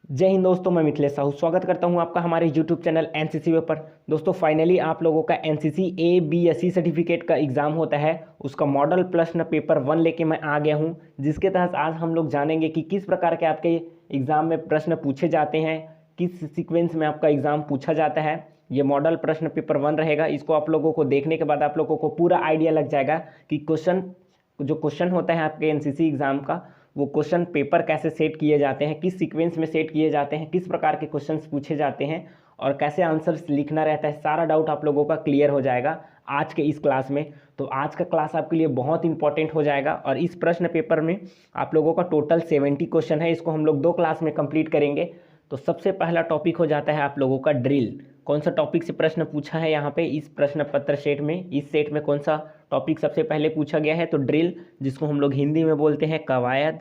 जय हिंद दोस्तों, मैं मिथिलेश साहू स्वागत करता हूं आपका हमारे YouTube चैनल एनसीसी वे पर। दोस्तों फाइनली आप लोगों का एनसीसी ABSC सर्टिफिकेट का एग्ज़ाम होता है, उसका मॉडल प्रश्न पेपर 1 लेके मैं आ गया हूं, जिसके तहत आज हम लोग जानेंगे कि किस प्रकार के आपके एग्ज़ाम में प्रश्न पूछे जाते हैं, किस सीक्वेंस में आपका एग्ज़ाम पूछा जाता है। ये मॉडल प्रश्न पेपर 1 रहेगा। इसको आप लोगों को देखने के बाद आप लोगों को पूरा आइडिया लग जाएगा कि क्वेश्चन होता है आपके एनसीसी एग्ज़ाम का, वो क्वेश्चन पेपर कैसे सेट किए जाते हैं, किस सीक्वेंस में सेट किए जाते हैं, किस प्रकार के क्वेश्चंस पूछे जाते हैं और कैसे आंसर्स लिखना रहता है। सारा डाउट आप लोगों का क्लियर हो जाएगा आज के इस क्लास में। तो आज का क्लास आपके लिए बहुत इंपॉर्टेंट हो जाएगा और इस प्रश्न पेपर में आप लोगों का टोटल 70 क्वेश्चन है। इसको हम लोग 2 क्लास में कंप्लीट करेंगे। तो सबसे पहला टॉपिक हो जाता है आप लोगों का ड्रिल। कौन सा टॉपिक से प्रश्न पूछा है यहाँ पे इस प्रश्न पत्र सेट में, इस सेट में कौन सा टॉपिक सबसे पहले पूछा गया है? तो ड्रिल, जिसको हम लोग हिंदी में बोलते हैं कवायद,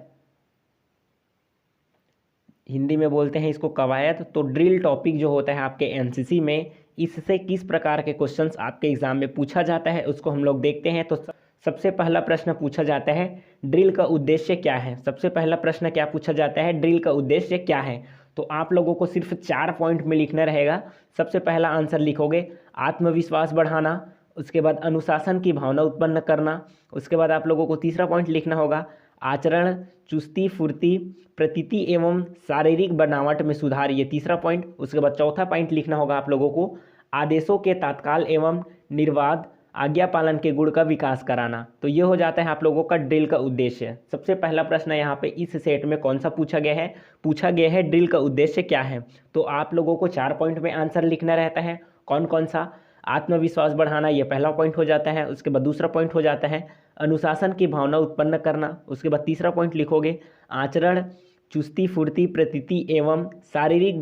हिंदी में बोलते हैं इसको कवायद। तो ड्रिल टॉपिक जो होता है आपके एनसीसी में, इससे किस प्रकार के क्वेश्चंस आपके एग्जाम में पूछा जाता है उसको हम लोग देखते हैं। तो सबसे पहला प्रश्न पूछा जाता है, ड्रिल का उद्देश्य क्या है? सबसे पहला प्रश्न क्या पूछा जाता है? ड्रिल का उद्देश्य क्या है? तो आप लोगों को सिर्फ 4 पॉइंट में लिखना रहेगा। सबसे पहला आंसर लिखोगे आत्मविश्वास बढ़ाना, उसके बाद अनुशासन की भावना उत्पन्न करना, उसके बाद आप लोगों को तीसरा पॉइंट लिखना होगा आचरण, चुस्ती फुर्ती, प्रतीति एवं शारीरिक बनावट में सुधार, ये तीसरा पॉइंट। उसके बाद चौथा पॉइंट लिखना होगा आप लोगों को आदेशों के तत्काल एवं निर्बाध आज्ञा पालन के गुण का विकास कराना। तो ये हो जाता है आप लोगों का ड्रिल का उद्देश्य। सबसे पहला प्रश्न यहाँ पे इस सेट में कौन सा पूछा गया है? पूछा गया है ड्रिल का उद्देश्य क्या है। तो आप लोगों को 4 पॉइंट में आंसर लिखना रहता है। कौन कौन सा? आत्मविश्वास बढ़ाना, ये पहला पॉइंट हो जाता है। उसके बाद दूसरा पॉइंट हो जाता है अनुशासन की भावना उत्पन्न करना। उसके बाद तीसरा पॉइंट लिखोगे आचरण, चुस्ती फुर्ती, प्रतीति एवं शारीरिक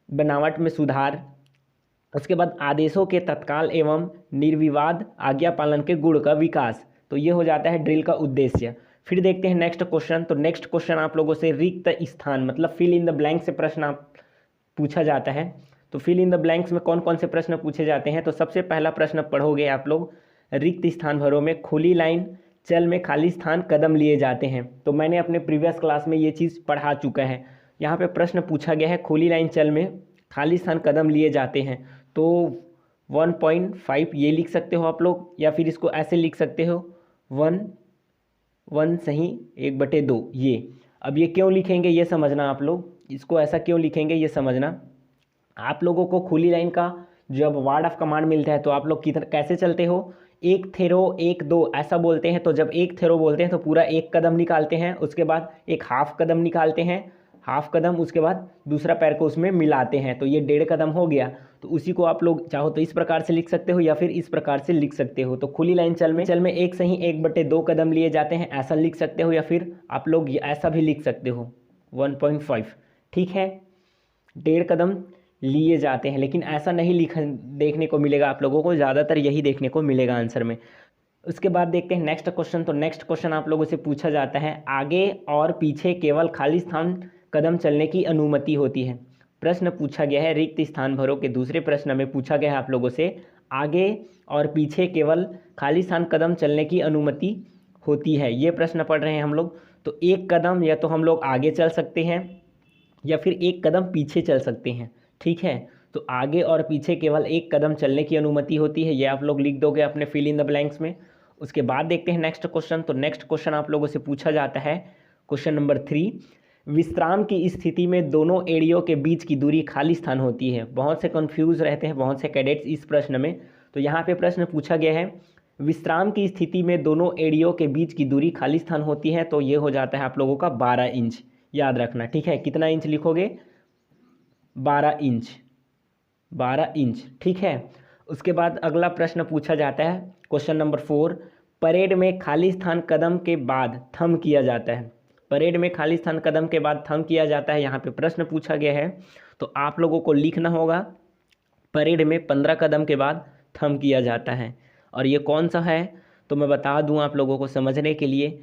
बनावट में सुधार। उसके बाद आदेशों के तत्काल एवं निर्विवाद आज्ञा पालन के गुण का विकास। तो ये हो जाता है ड्रिल का उद्देश्य। फिर देखते हैं नेक्स्ट क्वेश्चन। तो नेक्स्ट क्वेश्चन आप लोगों से रिक्त स्थान मतलब फिल इन द ब्लैंक से प्रश्न आप पूछा जाता है। तो फिल इन द ब्लैंक्स में कौन कौन से प्रश्न पूछे जाते हैं? तो सबसे पहला प्रश्न पढ़ोगे आप लोग, रिक्त स्थान भरो में खुली लाइन चल में खाली स्थान कदम लिए जाते हैं। तो मैंने अपने प्रीवियस क्लास में ये चीज़ पढ़ा चुका है। यहाँ पे प्रश्न पूछा गया है खुली लाइन चल में खाली स्थान कदम लिए जाते हैं। तो 1.5 ये लिख सकते हो आप लोग, या फिर इसको ऐसे लिख सकते हो 1 सही 1/2 ये। अब ये क्यों लिखेंगे ये समझना आप लोग, इसको ऐसा क्यों लिखेंगे ये समझना। आप लोगों को खुली लाइन का जब वर्ड ऑफ कमांड मिलता है तो आप लोग कितना कैसे चलते हो? 1 थेरो 1 2 ऐसा बोलते हैं। तो जब 1 थेरो बोलते हैं तो पूरा 1 कदम निकालते हैं, उसके बाद एक हाफ कदम निकालते हैं, हाफ कदम, उसके बाद दूसरा पैर को उसमें मिलाते हैं, तो ये 1.5 कदम हो गया। तो उसी को आप लोग चाहो तो इस प्रकार से लिख सकते हो या फिर इस प्रकार से लिख सकते हो। तो खुली लाइन चल में 1 सही 1/2 कदम लिए जाते हैं, ऐसा लिख सकते हो, या फिर आप लोग ऐसा भी लिख सकते हो 1.5। ठीक है, 1.5 कदम लिए जाते हैं, लेकिन ऐसा नहीं लिखा देखने को मिलेगा आप लोगों को, ज़्यादातर यही देखने को मिलेगा आंसर में। उसके बाद देखते हैं नेक्स्ट क्वेश्चन। तो नेक्स्ट क्वेश्चन आप लोगों से पूछा जाता है आगे और पीछे केवल खाली स्थान कदम चलने की अनुमति होती है। प्रश्न पूछा गया है रिक्त स्थान भरो के दूसरे प्रश्न में पूछा गया है आप लोगों से आगे और पीछे केवल खाली स्थान कदम चलने की अनुमति होती है, ये प्रश्न पढ़ रहे हैं हम लोग। तो 1 कदम या तो हम लोग आगे चल सकते हैं या फिर 1 कदम पीछे चल सकते हैं। ठीक है, तो आगे और पीछे केवल 1 कदम चलने की अनुमति होती है, ये आप लोग लिख दोगे अपने फिल इन द ब्लैंक्स में। उसके बाद देखते हैं नेक्स्ट क्वेश्चन। तो नेक्स्ट क्वेश्चन आप लोगों से पूछा जाता है क्वेश्चन नंबर 3, विश्राम की स्थिति में दोनों एड़ियों के बीच की दूरी खाली स्थान होती है। बहुत से कंफ्यूज रहते हैं बहुत से कैडेट्स इस प्रश्न में। तो यहाँ पे प्रश्न पूछा गया है विश्राम की स्थिति में दोनों एड़ियों के बीच की दूरी खाली स्थान होती है। तो ये हो जाता है आप लोगों का 12 इंच, याद रखना। ठीक है, कितना इंच लिखोगे? 12 इंच, 12 इंच। ठीक है, उसके बाद अगला प्रश्न पूछा जाता है क्वेश्चन नंबर 4, परेड में खाली स्थान कदम के बाद थम किया जाता है। परेड में खाली स्थान कदम के बाद थम किया जाता है, यहाँ पे प्रश्न पूछा गया है। तो आप लोगों को लिखना होगा परेड में 15 कदम के बाद थम किया जाता है। और ये कौन सा है तो मैं बता दूं आप लोगों को समझने के लिए।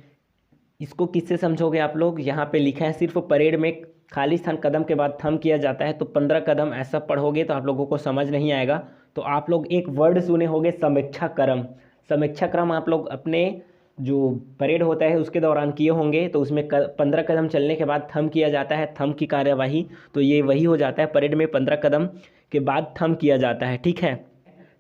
इसको किससे समझोगे आप लोग? यहाँ पे लिखा है सिर्फ परेड में खाली स्थान कदम के बाद थम किया जाता है, तो 15 कदम ऐसा पढ़ोगे तो आप लोगों को समझ नहीं आएगा। तो आप लोग एक वर्ड सुने होंगे समीक्षा क्रम। समीक्षा क्रम आप लोग अपने जो परेड होता है उसके दौरान किए होंगे, तो उसमें 15 कदम चलने के बाद थंब किया जाता है, थंब की कार्यवाही। तो ये वही हो जाता है, परेड में 15 कदम के बाद थंब किया जाता है, ठीक है।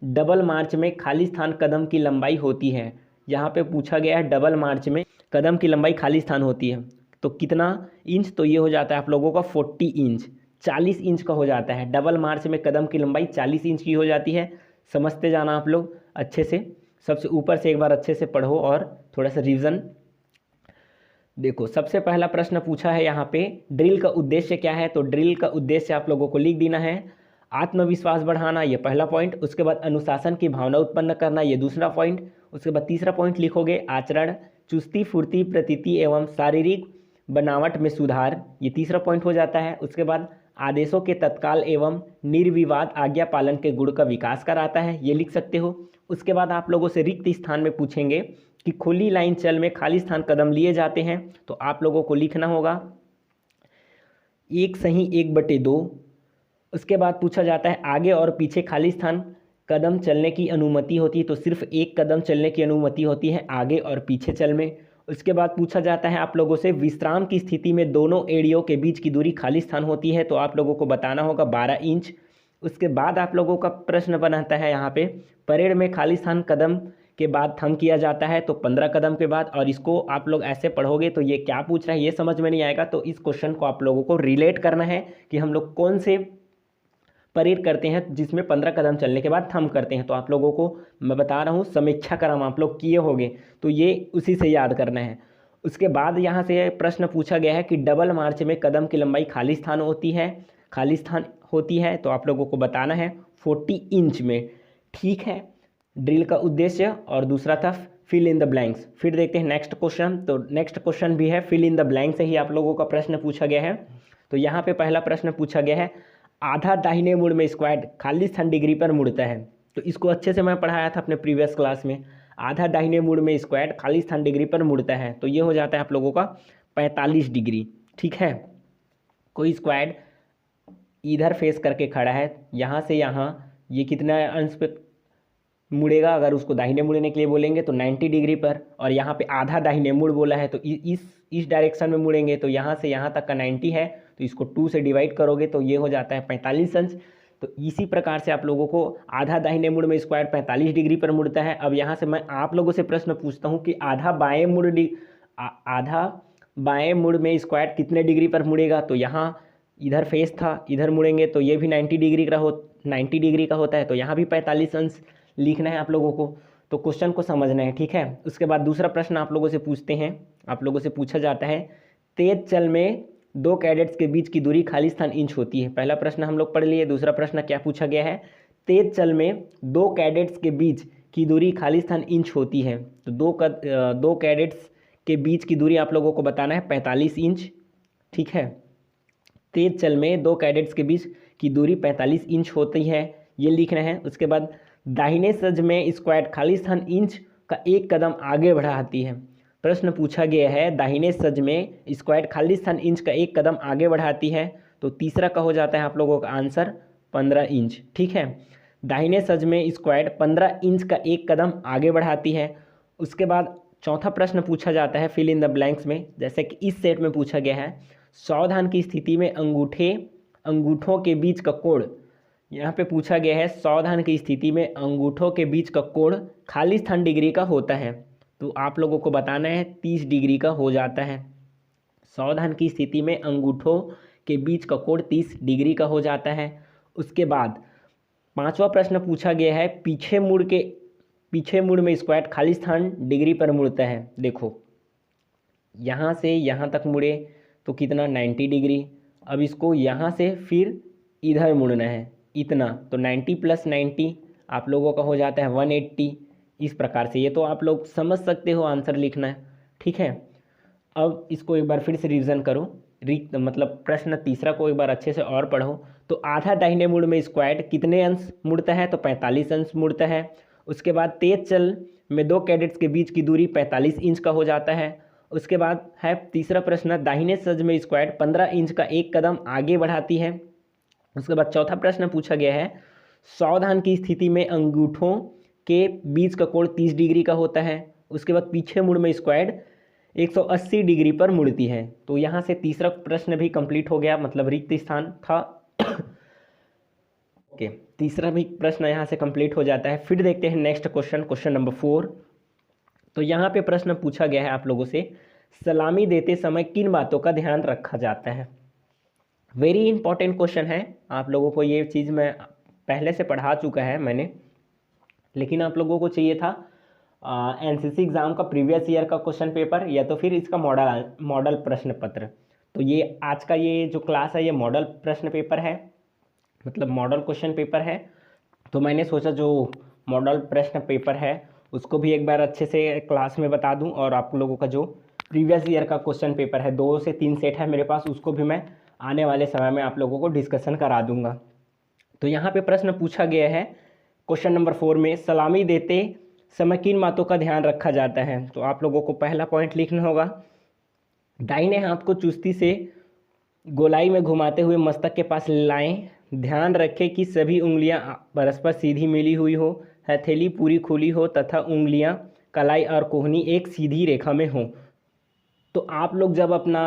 डबल मार्च में खाली स्थान कदम की लंबाई होती है। यहाँ पे पूछा गया है डबल मार्च में कदम की लंबाई खाली स्थान होती है तो कितना इंच, तो ये हो जाता है आप लोगों का 40 इंच, 40 इंच का हो जाता है। डबल मार्च में कदम की लंबाई 40 इंच की हो जाती है। समझते जाना आप लोग अच्छे से, सबसे ऊपर से एक बार अच्छे से पढ़ो और थोड़ा सा रिवीजन देखो। सबसे पहला प्रश्न पूछा है यहाँ पे, ड्रिल का उद्देश्य क्या है, तो ड्रिल का उद्देश्य आप लोगों को लिख देना है आत्मविश्वास बढ़ाना, ये पहला पॉइंट। उसके बाद अनुशासन की भावना उत्पन्न करना, ये दूसरा पॉइंट। उसके बाद तीसरा पॉइंट लिखोगे आचरण, चुस्ती फुर्ती प्रतीति एवं शारीरिक बनावट में सुधार, ये तीसरा पॉइंट हो जाता है। उसके बाद आदेशों के तत्काल एवं निर्विवाद आज्ञा पालन के गुण का विकास कराता है, ये लिख सकते हो। उसके बाद आप लोगों से रिक्त स्थान में पूछेंगे कि खुली लाइन चल में खाली स्थान कदम लिए जाते हैं, तो आप लोगों को लिखना होगा 1/2। उसके बाद पूछा जाता है आगे और पीछे खाली स्थान कदम चलने की अनुमति होती है, तो सिर्फ एक कदम चलने की अनुमति होती है आगे और पीछे चल में। उसके बाद पूछा जाता है आप लोगों से विश्राम की स्थिति में दोनों एड़ियों के बीच की दूरी खाली स्थान होती है, तो आप लोगों को बताना होगा 12 इंच। उसके बाद आप लोगों का प्रश्न बनाता है यहाँ पे, परेड में खाली स्थान कदम के बाद थंब किया जाता है, तो 15 कदम के बाद। और इसको आप लोग ऐसे पढ़ोगे तो ये क्या पूछ रहा है ये समझ में नहीं आएगा, तो इस क्वेश्चन को आप लोगों को रिलेट करना है कि हम लोग कौन से परेड करते हैं जिसमें 15 कदम चलने के बाद थंब करते हैं। तो आप लोगों को मैं बता रहा हूँ समीक्षा क्रम आप लोग किए होंगे, तो ये उसी से याद करना है। उसके बाद यहाँ से प्रश्न पूछा गया है कि डबल मार्च में कदम की लंबाई खाली स्थान होती है, तो आप लोगों को बताना है 40 इंच में, ठीक है। ड्रिल का उद्देश्य और दूसरा था फिल इन द ब्लैंक्स। फिर देखते हैं नेक्स्ट क्वेश्चन, तो नेक्स्ट क्वेश्चन भी है फिल इन द ब्लैंक से ही आप लोगों का प्रश्न पूछा गया है। तो यहाँ पे पहला प्रश्न पूछा गया है, आधा दाहिने मुड़ में स्क्वाड खाली स्थान डिग्री पर मुड़ता है। तो इसको अच्छे से मैं पढ़ाया था अपने प्रीवियस क्लास में, आधा दाहिने मुड़ में स्क्वाड खाली स्थान डिग्री पर मुड़ता है, तो ये हो जाता है आप लोगों का 45 डिग्री, ठीक है। कोई स्क्वाड इधर फेस करके खड़ा है, यहाँ से यहाँ ये कितना अंश पे मुड़ेगा, अगर उसको दाहिने मुड़ने के लिए बोलेंगे तो 90 डिग्री पर, और यहाँ पे आधा दाहिने मुड़ बोला है तो इस डायरेक्शन में मुड़ेंगे, तो यहाँ से यहाँ तक का 90 है, तो इसको 2 से डिवाइड करोगे तो ये हो जाता है 45 अंश। तो इसी प्रकार से आप लोगों को आधा दाहिने मुड़ में स्क्वायर 45 डिग्री पर मुड़ता है। अब यहाँ से मैं आप लोगों से प्रश्न पूछता हूँ कि आधा बाएं मुड़ में स्क्वायर कितने डिग्री पर मुड़ेगा, तो यहाँ इधर फेस था, इधर मुड़ेंगे तो ये भी 90 डिग्री का होता है, तो यहाँ भी 45 अंश लिखना है आप लोगों को। तो क्वेश्चन को समझना है, ठीक है। उसके बाद दूसरा प्रश्न आप लोगों से पूछते हैं, आप लोगों से पूछा जाता है तेज चल में 2 कैडेट्स के बीच की दूरी खाली स्थान इंच होती है। पहला प्रश्न हम लोग पढ़ लिए। दूसरा प्रश्न क्या पूछा गया है, तेज चल में 2 कैडेट्स के बीच की दूरी खाली स्थान इंच होती है, तो 2 कैडेट्स के बीच की दूरी आप लोगों को बताना है 45 इंच, ठीक है। तेज चल में 2 कैडेट्स के बीच की दूरी 45 इंच होती है, ये लिखना है। उसके बाद दाहिने सज में स्क्वाड खाली स्थान इंच का एक कदम आगे बढ़ाती है। प्रश्न पूछा गया है दाहिने सज में स्क्वाड खाली स्थान इंच का एक कदम आगे बढ़ाती है, तो तीसरा का हो जाता है आप लोगों का आंसर 15 इंच, ठीक है। दाहिने सज में स्क्वाड 15 इंच का एक कदम आगे बढ़ाती है। उसके बाद चौथा प्रश्न पूछा जाता है फिल इन द ब्लैंक्स में, जैसे कि इस सेट में पूछा गया है सावधान की स्थिति में अंगूठों के बीच का कोण, यहाँ पे पूछा गया है सावधान की स्थिति में अंगूठों के बीच का कोण खाली स्थान डिग्री का होता है, तो आप लोगों को बताना है 30 डिग्री का हो जाता है। सावधान की स्थिति में अंगूठों के बीच का कोण 30 डिग्री का हो जाता है। उसके बाद पांचवा प्रश्न पूछा गया है पीछे मुड़ में स्क्वाड खाली स्थान डिग्री पर मुड़ता है। देखो यहाँ से यहाँ तक मुड़े तो कितना 90 डिग्री, अब इसको यहाँ से फिर इधर मुड़ना है इतना, तो 90 + 90 आप लोगों का हो जाता है 180। इस प्रकार से ये तो आप लोग समझ सकते हो आंसर लिखना है, ठीक है। अब इसको एक बार फिर से रिवीजन करो, मतलब प्रश्न तीसरा को एक बार अच्छे से और पढ़ो। तो आधा दाहिने मुड़ में स्क्वाड कितने अंश मुड़ता है, तो 45 अंश मुड़ता है। उसके बाद तेज चल में 2 कैडेट्स के बीच की दूरी 45 इंच का हो जाता है। उसके बाद है तीसरा प्रश्न दाहिने सज में स्क्वाड 15 इंच का एक कदम आगे बढ़ाती है। उसके बाद चौथा प्रश्न पूछा गया है सावधान की स्थिति में अंगूठों के बीच का कोण 30 डिग्री का होता है। उसके बाद पीछे मुड़ में स्क्वायर्ड 180 डिग्री पर मुड़ती है। तो यहाँ से तीसरा प्रश्न भी कंप्लीट हो गया, मतलब रिक्त स्थान था। ओके, तीसरा भी प्रश्न यहाँ से कंप्लीट हो जाता है। फिर देखते हैं नेक्स्ट क्वेश्चन, क्वेश्चन नंबर 4। तो यहाँ पे प्रश्न पूछा गया है आप लोगों से, सलामी देते समय किन बातों का ध्यान रखा जाता है। वेरी इंपॉर्टेंट क्वेश्चन है, आप लोगों को ये चीज़ मैं पहले से पढ़ा चुका है मैंने, लेकिन आप लोगों को चाहिए था एनसीसी एग्ज़ाम का प्रीवियस ईयर का क्वेश्चन पेपर या तो फिर इसका मॉडल प्रश्न पत्र। तो ये आज का ये जो क्लास है ये मॉडल प्रश्न पेपर है, मतलब मॉडल क्वेश्चन पेपर है। तो मैंने सोचा जो मॉडल प्रश्न पेपर है उसको भी एक बार अच्छे से क्लास में बता दूं, और आप लोगों का जो प्रीवियस ईयर का क्वेश्चन पेपर है 2 से 3 सेट है मेरे पास, उसको भी मैं आने वाले समय में आप लोगों को डिस्कशन करा दूंगा। तो यहाँ पे प्रश्न पूछा गया है क्वेश्चन नंबर 4 में, सलामी देते समय किन बातों का ध्यान रखा जाता है। तो आप लोगों को पहला पॉइंट लिखना होगा, दाहिने हाथ को चुस्ती से गोलाई में घुमाते हुए मस्तक के पास लाएं, ध्यान रखें कि सभी उंगलियां परस्पर सीधी मिली हुई हो, हथेली पूरी खुली हो तथा उंगलियां कलाई और कोहनी एक सीधी रेखा में हो। तो आप लोग जब अपना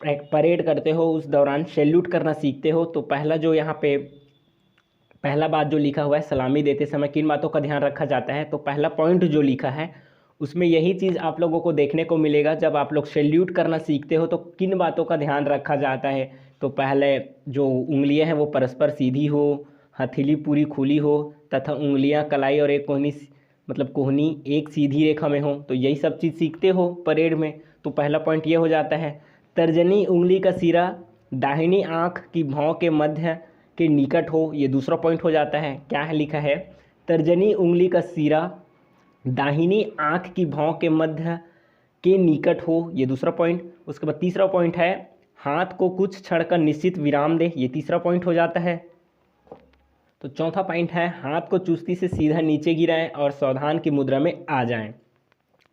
परेड करते हो उस दौरान सैल्यूट करना सीखते हो, तो पहला जो यहाँ पे पहला बात जो लिखा हुआ है, सलामी देते समय किन बातों का ध्यान रखा जाता है, तो पहला पॉइंट जो लिखा है उसमें यही चीज़ आप लोगों को देखने को मिलेगा। जब आप लोग सैल्यूट करना सीखते हो तो किन बातों का ध्यान रखा जाता है, तो पहले जो उंगलियां हैं वो परस्पर सीधी हो, हथेली पूरी खुली हो तथा उंगलियां कलाई और एक कोहनी मतलब कोहनी एक सीधी रेखा में हो। तो यही सब चीज़ सीखते हो परेड में। तो पहला पॉइंट ये हो जाता है। तर्जनी उंगली का सिरा दाहिनी आँख की भौं के मध्य के निकट हो, ये दूसरा पॉइंट हो जाता है। क्या है लिखा है, तर्जनी उंगली का सिरा दाहिनी आँख की भौं के मध्य के निकट हो, ये दूसरा पॉइंट। उसके बाद तीसरा पॉइंट है, हाथ को कुछ क्षण का निश्चित विराम दे, ये तीसरा पॉइंट हो जाता है। तो चौथा पॉइंट है, हाथ को चुस्ती से सीधा नीचे गिराएं और सावधान की मुद्रा में आ जाएं।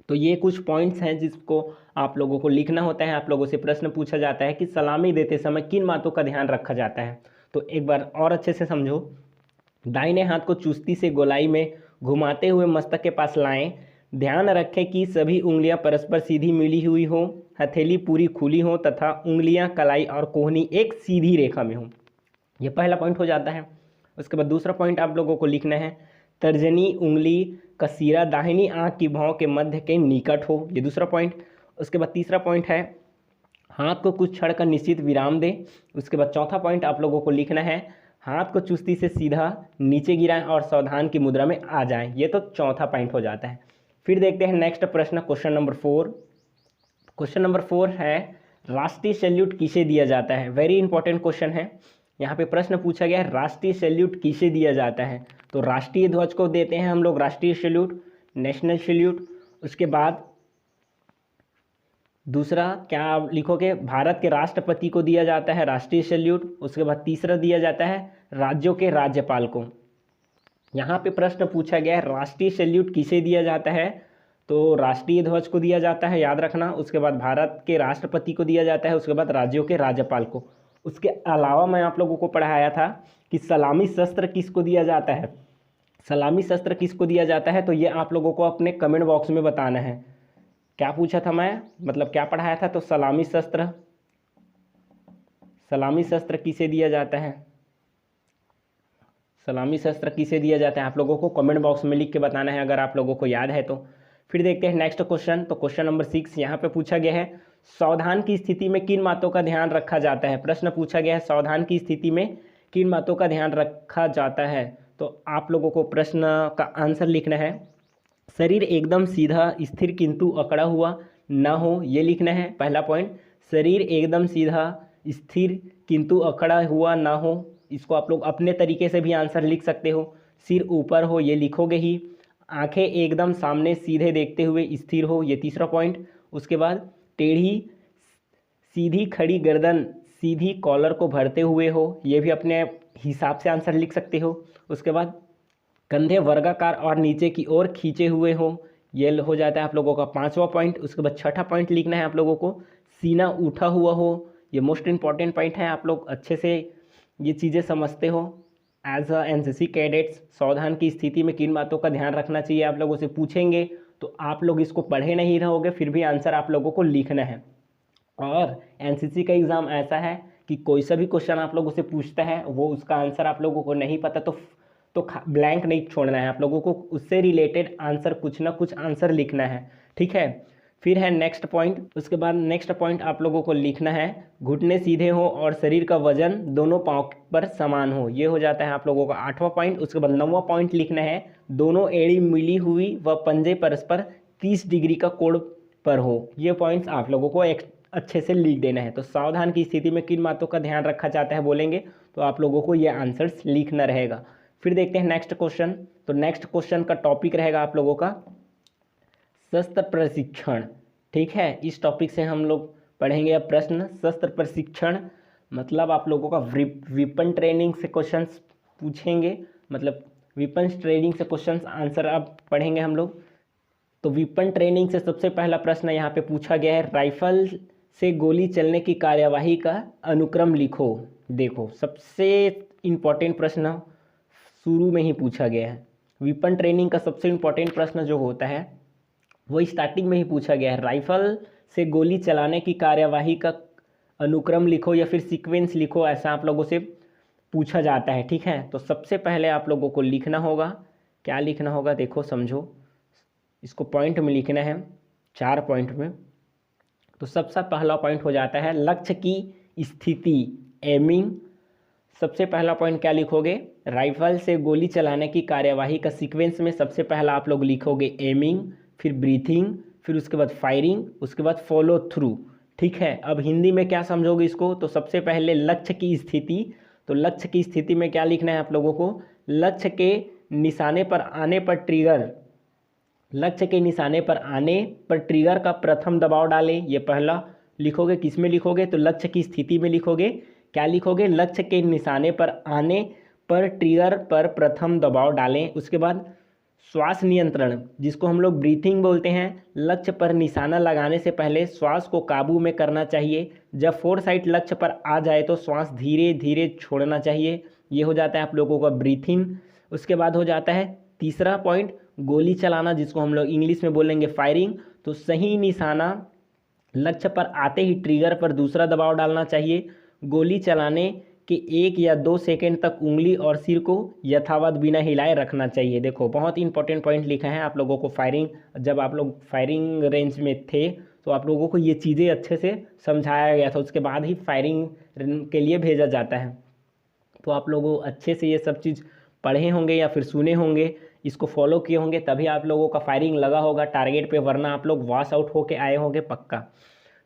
तो ये कुछ पॉइंट्स हैं जिसको आप लोगों को लिखना होता है। आप लोगों से प्रश्न पूछा जाता है कि सलामी देते समय किन बातों का ध्यान रखा जाता है। तो एक बार और अच्छे से समझो, दाहिने हाथ को चुस्ती से गोलाई में घुमाते हुए मस्तक के पास लाएं, ध्यान रखें कि सभी उंगलियां परस्पर सीधी मिली हुई हो, हथेली पूरी खुली हो तथा उंगलियां कलाई और कोहनी एक सीधी रेखा में हो, ये पहला पॉइंट हो जाता है। उसके बाद दूसरा पॉइंट आप लोगों को लिखना है, तर्जनी उंगली का सिरा दाहिनी आंख की भौं के मध्य के निकट हो, ये दूसरा पॉइंट। उसके बाद तीसरा पॉइंट है, हाथ को कुछ क्षण का निश्चित विराम दे। उसके बाद चौथा पॉइंट आप लोगों को लिखना है, हाथ को चुस्ती से सीधा नीचे गिराएं और सावधान की मुद्रा में आ जाएं, ये तो चौथा पॉइंट हो जाता है। फिर देखते हैं नेक्स्ट प्रश्न, क्वेश्चन नंबर 4। क्वेश्चन नंबर 4 है, राष्ट्रीय सैल्यूट किसे दिया जाता है। वेरी इंपॉर्टेंट क्वेश्चन है। यहाँ पे प्रश्न पूछा गया है, राष्ट्रीय सैल्यूट किसे दिया जाता है। तो राष्ट्रीय ध्वज को देते हैं हम लोग राष्ट्रीय सैल्यूट, नेशनल सैल्यूट। उसके बाद दूसरा क्या लिखोगे, भारत के राष्ट्रपति को दिया जाता है राष्ट्रीय सैल्यूट। उसके बाद तीसरा दिया जाता है राज्यों के राज्यपाल को। यहाँ पे प्रश्न पूछा गया है, राष्ट्रीय सैल्यूट किसे दिया जाता है, तो राष्ट्रीय ध्वज को दिया जाता है, याद रखना। उसके बाद भारत के राष्ट्रपति को दिया जाता है, उसके बाद राज्यों के राज्यपाल को। उसके अलावा मैं आप लोगों को पढ़ाया था कि सलामी शस्त्र किसको दिया जाता है। सलामी शस्त्र किसको दिया जाता है, तो ये आप लोगों को अपने कमेंट बॉक्स में बताना है। क्या पूछा था मैं, मतलब क्या पढ़ाया था, तो सलामी शस्त्र किसे दिया जाता है, सलामी शस्त्र किसे दिया जाता है, आप लोगों को कमेंट बॉक्स में लिख के बताना है अगर आप लोगों को याद है तो। फिर देखते हैं नेक्स्ट क्वेश्चन। तो क्वेश्चन नंबर 6 यहाँ पे पूछा गया है, सावधान की स्थिति में किन बातों का ध्यान रखा जाता है। प्रश्न पूछा गया है, सावधान की स्थिति में किन बातों का ध्यान रखा जाता है। तो आप लोगों को प्रश्न का आंसर लिखना है, शरीर एकदम सीधा स्थिर किंतु अकड़ा हुआ न हो, ये लिखना है पहला पॉइंट। शरीर एकदम सीधा स्थिर किंतु अकड़ा हुआ ना हो, इसको आप लोग अपने तरीके से भी आंसर लिख सकते हो। सिर ऊपर हो, ये लिखोगे ही। आंखें एकदम सामने सीधे देखते हुए स्थिर हो, ये तीसरा पॉइंट। उसके बाद टेढ़ी सीधी खड़ी गर्दन सीधी कॉलर को भरते हुए हो, ये भी अपने हिसाब से आंसर लिख सकते हो। उसके बाद कंधे वर्गाकार और नीचे की ओर खींचे हुए हो, ये हो जाता है आप लोगों का पांचवा पॉइंट। उसके बाद छठा पॉइंट लिखना है आप लोगों को, सीना उठा हुआ हो, ये मोस्ट इंपॉर्टेंट पॉइंट है। आप लोग अच्छे से ये चीज़ें समझते हो। एज अ एनसीसी कैडेट्स सावधान की स्थिति में किन बातों का ध्यान रखना चाहिए आप लोगों से पूछेंगे, तो आप लोग इसको पढ़े नहीं रहोगे, फिर भी आंसर आप लोगों को लिखना है। और एनसीसी का एग्ज़ाम ऐसा है कि कोई सा भी क्वेश्चन आप लोगों से पूछता है, वो उसका आंसर आप लोगों को नहीं पता तो ब्लैंक नहीं छोड़ना है, आप लोगों को उससे रिलेटेड आंसर कुछ ना कुछ आंसर लिखना है, ठीक है। फिर है नेक्स्ट पॉइंट, उसके बाद नेक्स्ट पॉइंट आप लोगों को लिखना है, घुटने सीधे हो और शरीर का वजन दोनों पाँव पर समान हो। ये हो जाता है आप लोगों का 8वां पॉइंट। उसके बाद 9वां पॉइंट लिखना है, दोनों एड़ी मिली हुई व पंजे परस्पर 30 डिग्री का कोण पर हो। ये पॉइंट्स आप लोगों को अच्छे से लिख देना है। तो सावधान की स्थिति में किन बातों का ध्यान रखा जाता है बोलेंगे तो आप लोगों को ये आंसर्स लिखना रहेगा। फिर देखते हैं नेक्स्ट क्वेश्चन। तो नेक्स्ट क्वेश्चन का टॉपिक रहेगा आप लोगों का शस्त्र प्रशिक्षण, ठीक है। इस टॉपिक से हम लोग पढ़ेंगे अब प्रश्न। शस्त्र प्रशिक्षण मतलब आप लोगों का विपन ट्रेनिंग से क्वेश्चंस पूछेंगे, मतलब विपन ट्रेनिंग से क्वेश्चंस आंसर अब पढ़ेंगे हम लोग। तो विपन ट्रेनिंग से सबसे पहला प्रश्न यहाँ पे पूछा गया है, राइफल से गोली चलने की कार्यवाही का अनुक्रम लिखो। देखो सबसे इम्पोर्टेंट प्रश्न शुरू में ही पूछा गया है। विपन ट्रेनिंग का सबसे इम्पोर्टेंट प्रश्न जो होता है वो स्टार्टिंग में ही पूछा गया है, राइफल से गोली चलाने की कार्यवाही का अनुक्रम लिखो या फिर सीक्वेंस लिखो, ऐसा आप लोगों से पूछा जाता है, ठीक है। तो सबसे पहले आप लोगों को लिखना होगा, क्या लिखना होगा देखो समझो, इसको पॉइंट में लिखना है, 4 पॉइंट में। तो सबसे पहला पॉइंट हो जाता है लक्ष्य की स्थिति, एमिंग। सबसे पहला पॉइंट क्या लिखोगे, राइफल से गोली चलाने की कार्यवाही का सीक्वेंस में सबसे पहला आप लोग लिखोगे एमिंग, फिर ब्रीथिंग, फिर उसके बाद फायरिंग, उसके बाद फॉलो थ्रू, ठीक है। अब हिंदी में क्या समझोगे इसको, तो सबसे पहले लक्ष्य की स्थिति। तो लक्ष्य की स्थिति में क्या लिखना है आप लोगों को, लक्ष्य के निशाने पर आने पर ट्रिगर, लक्ष्य के निशाने पर आने पर ट्रिगर का प्रथम दबाव डालें। ये पहला लिखोगे, किस में लिखोगे, तो लक्ष्य की स्थिति में लिखोगे। क्या लिखोगे, लक्ष्य के निशाने पर आने पर ट्रिगर पर प्रथम दबाव डालें। उसके बाद श्वास नियंत्रण, जिसको हम लोग ब्रीथिंग बोलते हैं, लक्ष्य पर निशाना लगाने से पहले श्वास को काबू में करना चाहिए। जब फोरसाइट लक्ष्य पर आ जाए तो श्वास धीरे धीरे छोड़ना चाहिए। ये हो जाता है आप लोगों का ब्रीथिंग। उसके बाद हो जाता है तीसरा पॉइंट, गोली चलाना, जिसको हम लोग इंग्लिश में बोलेंगे फायरिंग। तो सही निशाना लक्ष्य पर आते ही ट्रिगर पर दूसरा दबाव डालना चाहिए। गोली चलाने के 1 या 2 सेकंड तक उंगली और सिर को यथावत बिना हिलाए रखना चाहिए। देखो बहुत इंपॉर्टेंट पॉइंट लिखा है आप लोगों को फायरिंग, जब आप लोग फायरिंग रेंज में थे तो आप लोगों को ये चीज़ें अच्छे से समझाया गया था, उसके बाद ही फायरिंग के लिए भेजा जाता है। तो आप लोगों अच्छे से ये सब चीज़ पढ़े होंगे या फिर सुने होंगे, इसको फॉलो किए होंगे, तभी आप लोगों का फायरिंग लगा होगा टारगेट पे, वरना आप लोग वॉश आउट होके आए होंगे पक्का।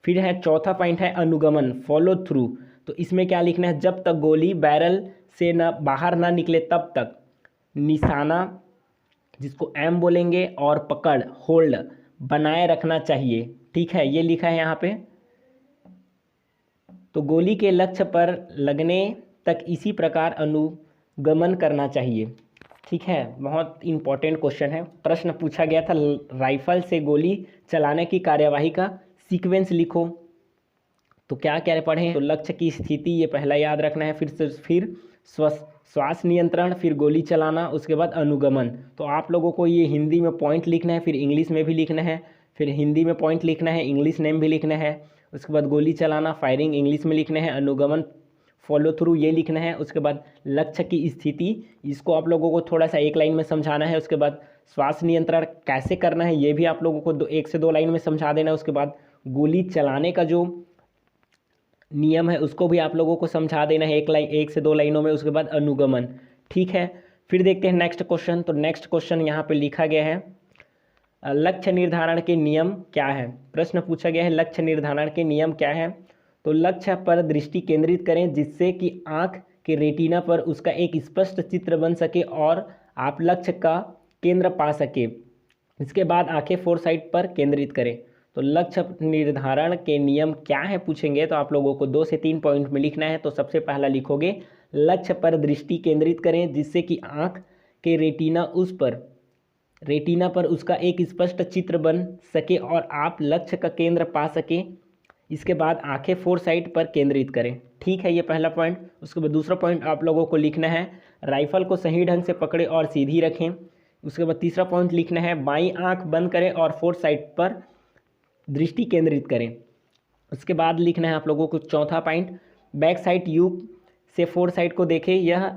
फिर है चौथा पॉइंट है अनुगमन, फॉलो थ्रू। तो इसमें क्या लिखना है, जब तक गोली बैरल से ना बाहर ना निकले तब तक निशाना, जिसको एम बोलेंगे, और पकड़ होल्ड बनाए रखना चाहिए, ठीक है। ये लिखा है यहाँ पे। तो गोली के लक्ष्य पर लगने तक इसी प्रकार अनुगमन करना चाहिए, ठीक है। बहुत इंपॉर्टेंट क्वेश्चन है। प्रश्न पूछा गया था राइफल से गोली चलाने की कार्यवाही का सीक्वेंस लिखो। तो क्या क्या पढ़ें, तो लक्ष्य की स्थिति ये पहला याद रखना है, फिर श्वास नियंत्रण, फिर गोली चलाना, उसके बाद अनुगमन। तो आप लोगों को ये हिंदी में पॉइंट लिखना है, फिर इंग्लिश में भी लिखना है, फिर हिंदी में पॉइंट लिखना है, इंग्लिश नेम भी लिखना है। उसके बाद गोली चलाना, फायरिंग इंग्लिश में लिखना है, अनुगमन फॉलो थ्रू ये लिखना है। उसके बाद लक्ष्य की स्थिति, इसको आप लोगों को थोड़ा सा एक लाइन में समझाना है। उसके बाद श्वास नियंत्रण कैसे करना है ये भी आप लोगों को 1 से 2 लाइन में समझा देना है। उसके बाद गोली चलाने का जो नियम है उसको भी आप लोगों को समझा देना है 1 से 2 लाइनों में। उसके बाद अनुगमन, ठीक है। फिर देखते हैं नेक्स्ट क्वेश्चन। तो नेक्स्ट क्वेश्चन यहाँ पे लिखा गया है लक्ष्य निर्धारण के नियम क्या है। प्रश्न पूछा गया है लक्ष्य निर्धारण के नियम क्या है। तो लक्ष्य पर दृष्टि केंद्रित करें जिससे कि आँख के रेटिना पर उसका एक स्पष्ट चित्र बन सके और आप लक्ष्य का केंद्र पा सके। इसके बाद आंखें फोरसाइट पर केंद्रित करें। तो लक्ष्य निर्धारण के नियम क्या है पूछेंगे तो आप लोगों को 2 से 3 पॉइंट में लिखना है। तो सबसे पहला लिखोगे लक्ष्य पर दृष्टि केंद्रित करें जिससे कि आँख के रेटिना पर उसका एक स्पष्ट चित्र बन सके और आप लक्ष्य का केंद्र पा सके। इसके बाद आंखें फोरसाइट पर केंद्रित करें, ठीक है। ये पहला पॉइंट। उसके बाद दूसरा पॉइंट आप लोगों को लिखना है राइफल को सही ढंग से पकड़े और सीधी रखें। उसके बाद तीसरा पॉइंट लिखना है बाईं आंख बंद करें और फोर्थ साइड पर दृष्टि केंद्रित करें। उसके बाद लिखना है आप लोगों को चौथा पॉइंट, बैक साइड यू से फोर साइड को देखें, यह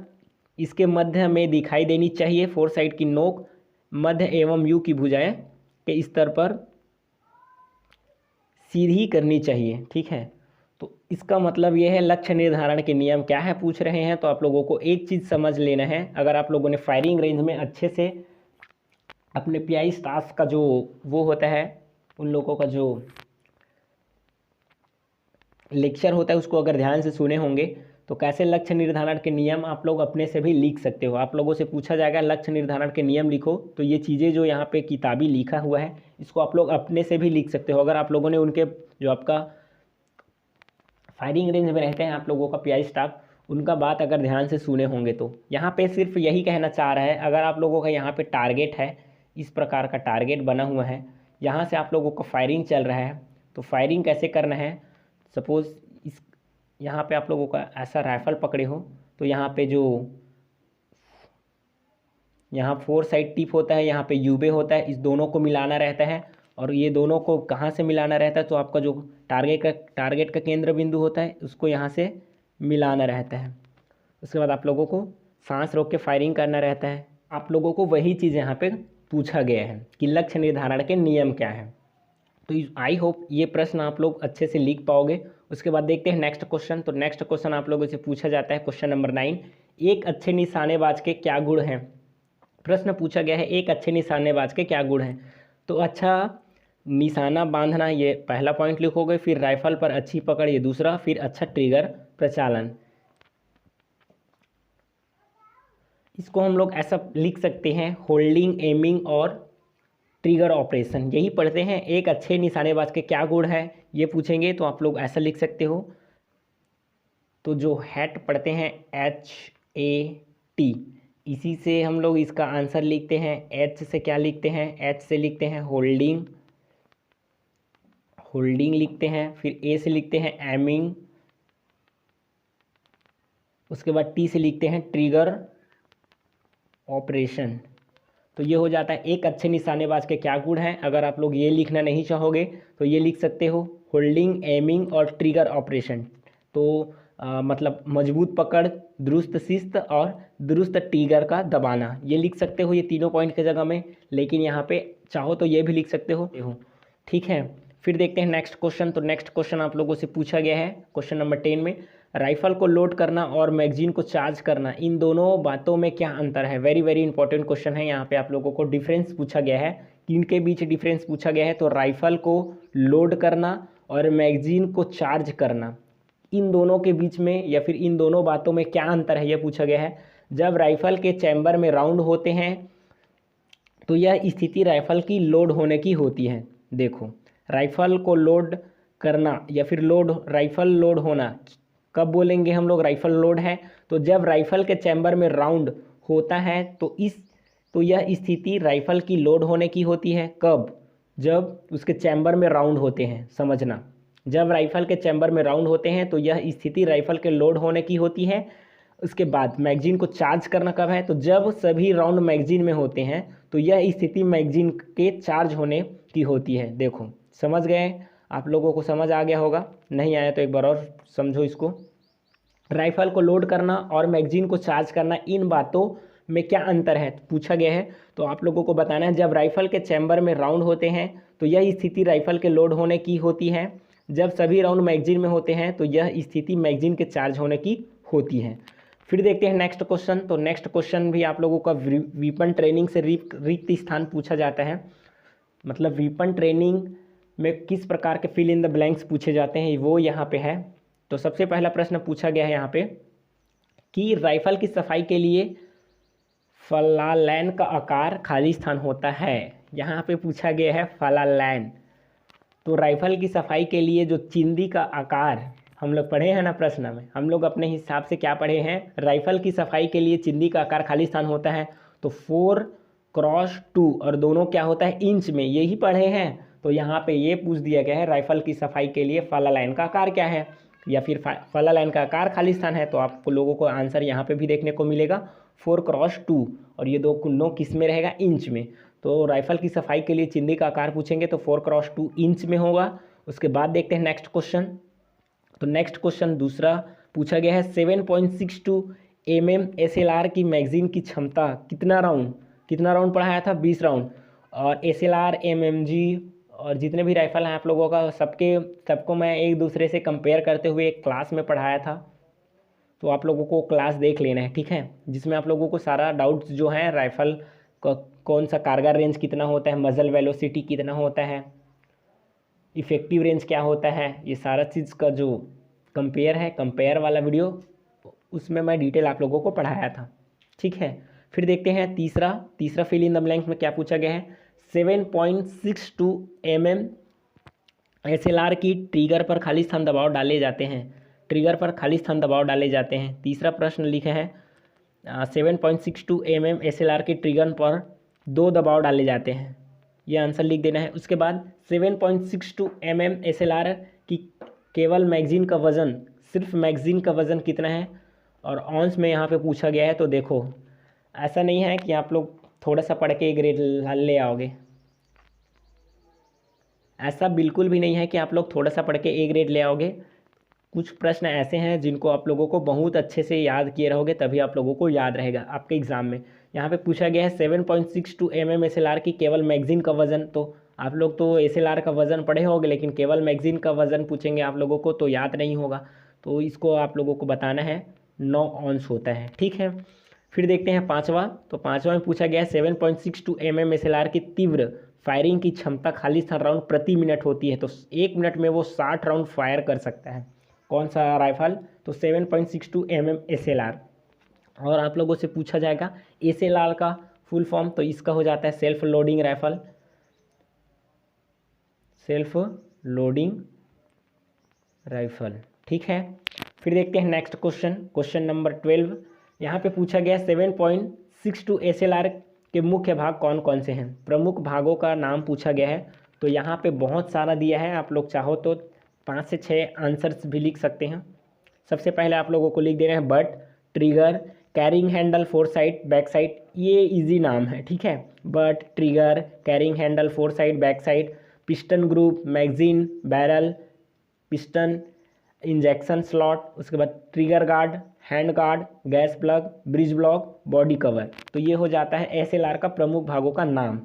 इसके मध्य में दिखाई देनी चाहिए। फोर साइड की नोक मध्य एवं यू की भुजाएं के स्तर पर सीधी करनी चाहिए। ठीक है, तो इसका मतलब यह है लक्ष्य निर्धारण के नियम क्या है पूछ रहे हैं। तो आप लोगों को एक चीज़ समझ लेना है, अगर आप लोगों ने फायरिंग रेंज में अच्छे से अपने पीआई स्टाफ का जो वो होता है, उन लोगों का जो लेक्चर होता है उसको अगर ध्यान से सुने होंगे तो कैसे लक्ष्य निर्धारण के नियम आप लोग अपने से भी लिख सकते हो। आप लोगों से पूछा जाएगा लक्ष्य निर्धारण के नियम लिखो, तो ये चीज़ें जो यहाँ पे किताबी लिखा हुआ है इसको आप लोग अपने से भी लिख सकते हो। अगर आप लोगों ने उनके जो आपका फायरिंग रेंज में रहते हैं आप लोगों का पीआई स्टाफ, उनका बात अगर ध्यान से सुने होंगे तो यहाँ पे सिर्फ यही कहना चाह रहा है, अगर आप लोगों का यहाँ पे टारगेट है, इस प्रकार का टारगेट बना हुआ है, यहाँ से आप लोगों का फायरिंग चल रहा है, तो फायरिंग कैसे करना है। सपोज़ इस यहाँ पे आप लोगों का ऐसा राइफल पकड़े हो, तो यहाँ पे जो यहाँ फोर साइड टिप होता है, यहाँ पे यूबे होता है, इस दोनों को मिलाना रहता है। और ये दोनों को कहाँ से मिलाना रहता है, तो आपका जो टारगेट का केंद्र बिंदु होता है उसको यहाँ से मिलाना रहता है। उसके बाद आप लोगों को सांस रोक के फायरिंग करना रहता है। आप लोगों को वही चीज़ यहाँ पे पूछा गया है कि लक्ष्य निर्धारण के नियम क्या है। तो आई होप ये प्रश्न आप लोग अच्छे से लिख पाओगे। उसके बाद देखते हैं नेक्स्ट क्वेश्चन। तो नेक्स्ट क्वेश्चन आप लोगों से पूछा जाता है क्वेश्चन नंबर 9, एक अच्छे निशानेबाज के क्या गुण हैं। प्रश्न पूछा गया है एक अच्छे निशानेबाज के क्या गुण हैं। तो अच्छा निशाना बांधना ये पहला पॉइंट लिखोगे, फिर राइफल पर अच्छी पकड़ ये दूसरा, फिर अच्छा ट्रिगर प्रचालन। इसको हम लोग ऐसा लिख सकते हैं होल्डिंग, एमिंग और ट्रिगर ऑपरेशन, यही पढ़ते हैं। एक अच्छे निशानेबाज के क्या गुण है ये पूछेंगे तो आप लोग ऐसा लिख सकते हो। तो जो हैट पढ़ते हैं HAT, इसी से हम लोग इसका आंसर लिखते हैं। H से क्या लिखते हैं, H से लिखते हैं होल्डिंग, लिखते हैं। फिर A से लिखते हैं एमिंग, उसके बाद T से लिखते हैं ट्रिगर ऑपरेशन। तो ये हो जाता है एक अच्छे निशानेबाज के क्या गुण हैं। अगर आप लोग ये लिखना नहीं चाहोगे तो ये लिख सकते हो होल्डिंग, एमिंग और ट्रिगर ऑपरेशन। तो मतलब मजबूत पकड़, दुरुस्त शिस्त और दुरुस्त ट्रिगर का दबाना, ये लिख सकते हो ये तीनों पॉइंट की जगह में। लेकिन यहाँ पे चाहो तो ये भी लिख सकते हो। ठीक है, फिर देखते हैं नेक्स्ट क्वेश्चन। तो नेक्स्ट क्वेश्चन आप लोगों से पूछा गया है क्वेश्चन नंबर 10 में, राइफल को लोड करना और मैगजीन को चार्ज करना, इन दोनों बातों में क्या अंतर है। वेरी वेरी इंपॉर्टेंट क्वेश्चन है। यहाँ पे आप लोगों को डिफरेंस पूछा गया है, इनके बीच डिफरेंस पूछा गया है। तो राइफल को लोड करना और मैगजीन को चार्ज करना, इन दोनों के बीच में या फिर इन दोनों बातों में क्या अंतर है ये पूछा गया है। जब राइफल के चैम्बर में राउंड होते हैं तो यह स्थिति राइफल की लोड होने की होती है। देखो, राइफल को लोड करना या फिर राइफल लोड होना कब बोलेंगे हम लोग राइफल लोड है, तो जब राइफल के चैम्बर में राउंड होता है तो यह स्थिति राइफल की लोड होने की होती है। कब, जब उसके चैम्बर में राउंड होते हैं। समझना, जब राइफल के चैम्बर में राउंड होते हैं तो यह स्थिति राइफल के लोड होने की होती है। उसके बाद मैगजीन को चार्ज करना कब है, तो जब सभी राउंड मैगजीन में होते हैं तो यह स्थिति मैगजीन के चार्ज होने की होती है। देखो, समझ गए आप लोगों को, समझ आ गया होगा, नहीं आया तो एक बार और समझो इसको। राइफल को लोड करना और मैगजीन को चार्ज करना, इन बातों में क्या अंतर है पूछा गया है। तो आप लोगों को बताना है, जब राइफल के चैम्बर में राउंड होते हैं तो यह स्थिति राइफल के लोड होने की होती है। जब सभी राउंड मैगजीन में होते हैं तो यह स्थिति मैगजीन के चार्ज होने की होती है। फिर देखते हैं नेक्स्ट क्वेश्चन। तो नेक्स्ट क्वेश्चन भी आप लोगों का वीपन ट्रेनिंग से रिक्त स्थान पूछा जाता है। मतलब वीपन ट्रेनिंग में किस प्रकार के फिल इन द ब्लैंक्स पूछे जाते हैं वो यहाँ पे है। तो सबसे पहला प्रश्न पूछा गया है यहाँ पे कि राइफल की सफाई के लिए फलालैन का आकार खाली स्थान होता है। यहाँ पे पूछा गया है फलालैन। तो राइफल की सफाई के लिए जो चिंदी का आकार हम लोग पढ़े हैं ना प्रश्न में, हम लोग अपने हिसाब से क्या पढ़े हैं, राइफल की सफाई के लिए चिंदी का आकार खाली स्थान होता है तो 4x2 और दोनों क्या होता है इंच में, यही पढ़े हैं। तो यहाँ पे ये पूछ दिया गया है राइफल की सफाई के लिए फलालैन का आकार क्या है या फिर फलालैन का आकार खाली स्थान है। तो आपको लोगों को आंसर यहाँ पे भी देखने को मिलेगा 4x2 और ये दो कुन्नों किस में रहेगा, इंच में। तो राइफल की सफाई के लिए चिंदी का आकार पूछेंगे तो 4x2 इंच में होगा। उसके बाद देखते हैं नेक्स्ट क्वेश्चन। तो नेक्स्ट क्वेश्चन दूसरा पूछा गया है 7.62 mm SLR की मैगजीन की क्षमता कितना राउंड पढ़ाया था, 20 राउंड। और SLR MMG और जितने भी राइफल हैं आप लोगों का सबको मैं एक दूसरे से कंपेयर करते हुए एक क्लास में पढ़ाया था, तो आप लोगों को क्लास देख लेना है, ठीक है, जिसमें आप लोगों को सारा डाउट्स जो है राइफल का कौन सा कारगर रेंज कितना होता है, मजल वेलोसिटी कितना होता है, इफ़ेक्टिव रेंज क्या होता है, ये सारा चीज़ का जो कंपेयर वाला वीडियो उसमें मैं डिटेल आप लोगों को पढ़ाया था, ठीक है। फिर देखते हैं तीसरा फिल इन द ब्लैंक्स में क्या पूछा गया है। 7.62 mm SLR की ट्रिगर पर खाली स्थान दबाव डाले जाते हैं। तीसरा प्रश्न लिखा है 7.62 mm SLR के ट्रिगर पर 2 दबाव डाले जाते हैं, ये आंसर लिख देना है। उसके बाद 7.62 mm SLR की केवल मैगजीन का वज़न, सिर्फ मैगजीन का वज़न कितना है और ऑन्स में यहाँ पे पूछा गया है। तो देखो ऐसा नहीं है कि आप लोग थोड़ा सा पढ़ के ग्रेड ले आओगे, ऐसा बिल्कुल भी नहीं है कि आप लोग थोड़ा सा पढ़ के ए ग्रेड ले आओगे। कुछ प्रश्न ऐसे हैं जिनको आप लोगों को बहुत अच्छे से याद किए रहोगे तभी आप लोगों को याद रहेगा आपके एग्ज़ाम में। यहाँ पे पूछा गया है 7.62 mm SLR की केवल मैगजीन का वज़न, तो आप लोग तो SLR का वज़न पढ़े होंगे लेकिन केवल मैगजीन का वज़न पूछेंगे आप लोगों को तो याद नहीं होगा, तो इसको आप लोगों को बताना है 9 ऑन्स होता है, ठीक है। फिर देखते हैं पाँचवा में पूछा गया है 7.62 mm SLR की तीव्र फायरिंग की क्षमता खाली स्थान राउंड प्रति मिनट होती है, तो 1 मिनट में वो 60 राउंड फायर कर सकता है। कौन सा राइफल, तो 7.62 mm SLR। और आप लोगों से पूछा जाएगा SLR का फुल फॉर्म, तो इसका हो जाता है सेल्फ लोडिंग राइफल, ठीक है। फिर देखते हैं नेक्स्ट क्वेश्चन नंबर 12। यहाँ पे पूछा गया 7.62 SLR के मुख्य भाग कौन कौन से हैं, प्रमुख भागों का नाम पूछा गया है। तो यहाँ पे बहुत सारा दिया है, आप लोग चाहो तो 5 से 6 आंसर्स भी लिख सकते हैं। सबसे पहले आप लोगों को लिख देना है but, trigger, carrying handle, four side, back side, ये इजी नाम है, ठीक है। But, trigger, carrying handle, four side, back side, piston group, magazine, barrel, piston, injection slot, उसके बाद trigger guard, hand guard, gas plug, bridge block, body cover. तो ये हो जाता है SLR का प्रमुख भागों का नाम,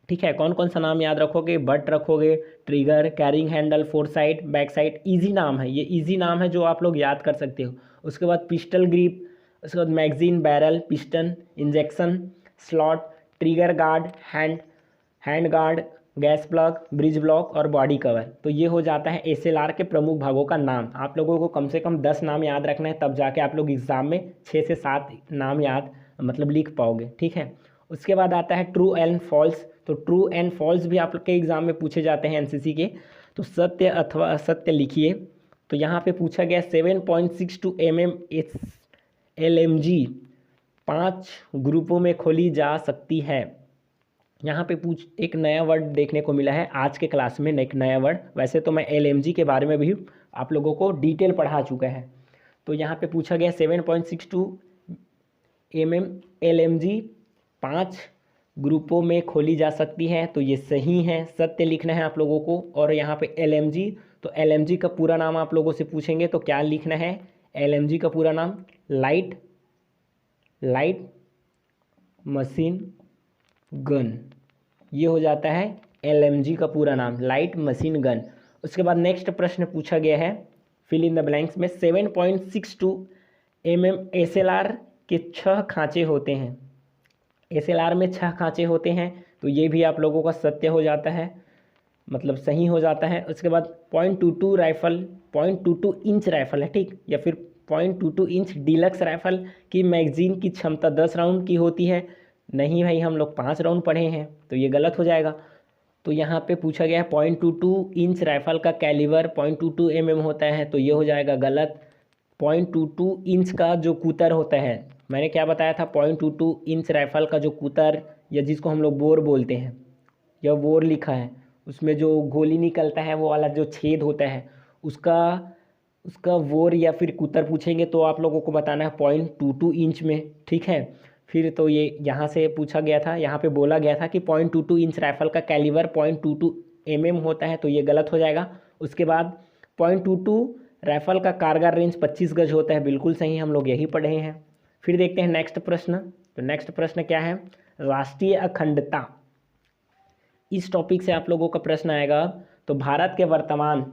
ठीक है। कौन कौन सा नाम याद रखोगे, बट रखोगे, trigger, carrying handle, four side, back side, easy नाम है, ये इजी नाम है जो आप लोग याद कर सकते हो। उसके बाद पिस्टल ग्रिप, उसके बाद magazine, barrel, piston, injection slot, trigger guard, hand guard, gas plug, bridge block और बॉडी कवर। तो ये हो जाता है SLR के प्रमुख भागों का नाम। आप लोगों को कम से कम 10 नाम याद रखना है, तब जाके आप लोग एग्ज़ाम में 6 से 7 नाम याद लिख पाओगे, ठीक है। उसके बाद आता है ट्रू एंड फॉल्स। तो ट्रू एंड फॉल्स भी आप लोग के एग्ज़ाम में पूछे जाते हैं NCC के। तो सत्य अथवा असत्य लिखिए। तो यहाँ पे पूछा गया 7.62 mm LMG 5 ग्रुपों में खोली जा सकती है। यहाँ पे एक नया वर्ड देखने को मिला है आज के क्लास में, एक नया वर्ड। वैसे तो मैं LMG के बारे में भी आप लोगों को डिटेल पढ़ा चुका है। तो यहाँ पे पूछा गया 7.62 mm LMG 5 ग्रुपों में खोली जा सकती है, तो ये सही है, सत्य लिखना है आप लोगों को। और यहाँ पे LMG, तो LMG का पूरा नाम आप लोगों से पूछेंगे तो क्या लिखना है, LMG का पूरा नाम लाइट मशीन गन, ये हो जाता है LMG का पूरा नाम, लाइट मशीन गन। उसके बाद नेक्स्ट प्रश्न पूछा गया है फिल इन द ब्लैंक्स में 7.62 mm SLR के 6 खांचे होते हैं। SLR में 6 खांचे होते हैं, तो ये भी आप लोगों का सत्य हो जाता है, सही हो जाता है। उसके बाद 0.22 राइफल, 0.22 इंच राइफल है, ठीक, या फिर 0.22 इंच डीलक्स राइफल की मैगजीन की क्षमता 10 राउंड की होती है। नहीं भाई, हम लोग 5 राउंड पढ़े हैं, तो ये गलत हो जाएगा। तो यहाँ पे पूछा गया है 0.22 इंच राइफल का कैलिबर 0.22 mm होता है, तो ये हो जाएगा गलत। 0.22 इंच का जो कुतर होता है, मैंने क्या बताया था, 0.22 इंच राइफल का जो कुतर या जिसको हम लोग बोर बोलते हैं, या बोर लिखा है, उसमें जो गोली निकलता है वो वाला जो छेद होता है, उसका उसका वोर या फिर कुतर पूछेंगे तो आप लोगों को बताना है 0.22 इंच में, ठीक है। फिर तो ये यहाँ से पूछा गया था, यहाँ पे बोला गया था कि 0.22 इंच राइफल का कैलिबर 0.22 mm होता है, तो ये गलत हो जाएगा। उसके बाद 0.22 राइफल का कारगर रेंज 25 गज होता है, बिल्कुल सही, हम लोग यही पढ़े हैं। फिर देखते हैं नेक्स्ट प्रश्न। तो नेक्स्ट प्रश्न क्या है, राष्ट्रीय अखंडता, इस टॉपिक से आप लोगों का प्रश्न आएगा। तो भारत के वर्तमान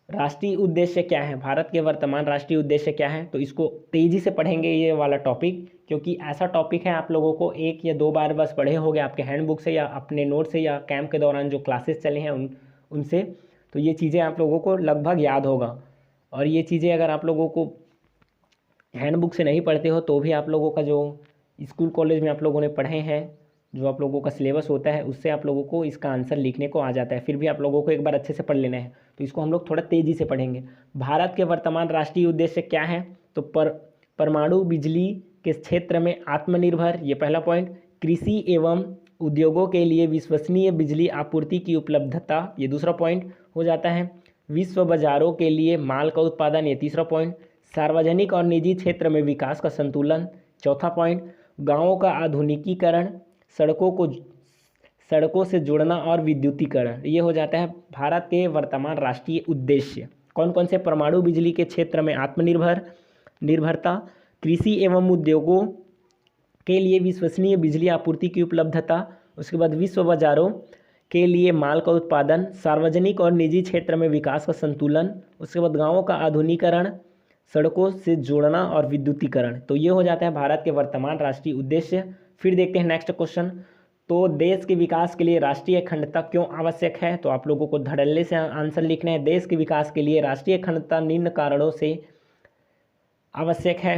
राष्ट्रीय उद्देश्य क्या है, भारत के वर्तमान राष्ट्रीय उद्देश्य क्या है, तो इसको तेज़ी से पढ़ेंगे ये वाला टॉपिक, क्योंकि ऐसा टॉपिक है आप लोगों को 1 या 2 बार बस पढ़े होंगे आपके हैंडबुक से या अपने नोट से या कैंप के दौरान जो क्लासेस चले हैं उनसे। तो ये चीज़ें आप लोगों को लगभग याद होगा। और ये चीज़ें अगर आप लोगों को हैंडबुक से नहीं पढ़ते हो तो भी आप लोगों का जो स्कूल कॉलेज में आप लोगों ने पढ़े हैं, जो आप लोगों का सिलेबस होता है, उससे आप लोगों को इसका आंसर लिखने को आ जाता है। फिर भी आप लोगों को एक बार अच्छे से पढ़ लेना है, तो इसको हम लोग थोड़ा तेज़ी से पढ़ेंगे। भारत के वर्तमान राष्ट्रीय उद्देश्य क्या है, तो परमाणु बिजली के क्षेत्र में आत्मनिर्भर, ये पहला पॉइंट। कृषि एवं उद्योगों के लिए विश्वसनीय बिजली आपूर्ति की उपलब्धता, ये दूसरा पॉइंट हो जाता है। विश्व बाजारों के लिए माल का उत्पादन, ये तीसरा पॉइंट। सार्वजनिक और निजी क्षेत्र में विकास का संतुलन, चौथा पॉइंट। गाँवों का आधुनिकीकरण, सड़कों से जुड़ना और विद्युतीकरण, ये हो जाता है भारत के वर्तमान राष्ट्रीय उद्देश्य। कौन कौन से, परमाणु बिजली के क्षेत्र में निर्भरता, कृषि एवं उद्योगों के लिए विश्वसनीय बिजली आपूर्ति की उपलब्धता, उसके बाद विश्व बाजारों के लिए माल का उत्पादन, सार्वजनिक और निजी क्षेत्र में विकास का संतुलन, उसके बाद गाँवों का आधुनिकीकरण, सड़कों से जोड़ना और विद्युतीकरण। तो ये हो जाता है भारत के वर्तमान राष्ट्रीय उद्देश्य। फिर देखते हैं नेक्स्ट क्वेश्चन। तो देश के विकास के लिए राष्ट्रीय अखंडता क्यों आवश्यक है, तो आप लोगों को धड़ल्ले से आंसर लिखना है। देश के विकास के लिए राष्ट्रीय अखंडता निम्न कारणों से आवश्यक है।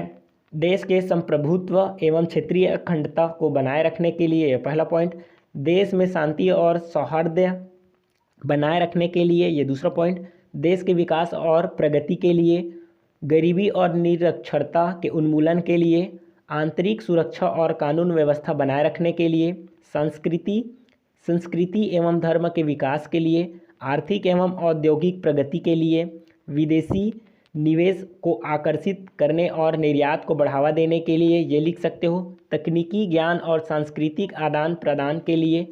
देश के संप्रभुत्व एवं क्षेत्रीय अखंडता को बनाए रखने के लिए, पहला पॉइंट। देश में शांति और सौहार्द बनाए रखने के लिए, ये दूसरा पॉइंट। देश के विकास और प्रगति के लिए, गरीबी और निरक्षरता के उन्मूलन के लिए, आंतरिक सुरक्षा और कानून व्यवस्था बनाए रखने के लिए, संस्कृति एवं धर्म के विकास के लिए, आर्थिक एवं औद्योगिक प्रगति के लिए, विदेशी निवेश को आकर्षित करने और निर्यात को बढ़ावा देने के लिए, ये लिख सकते हो। तकनीकी ज्ञान और सांस्कृतिक आदान प्रदान के लिए,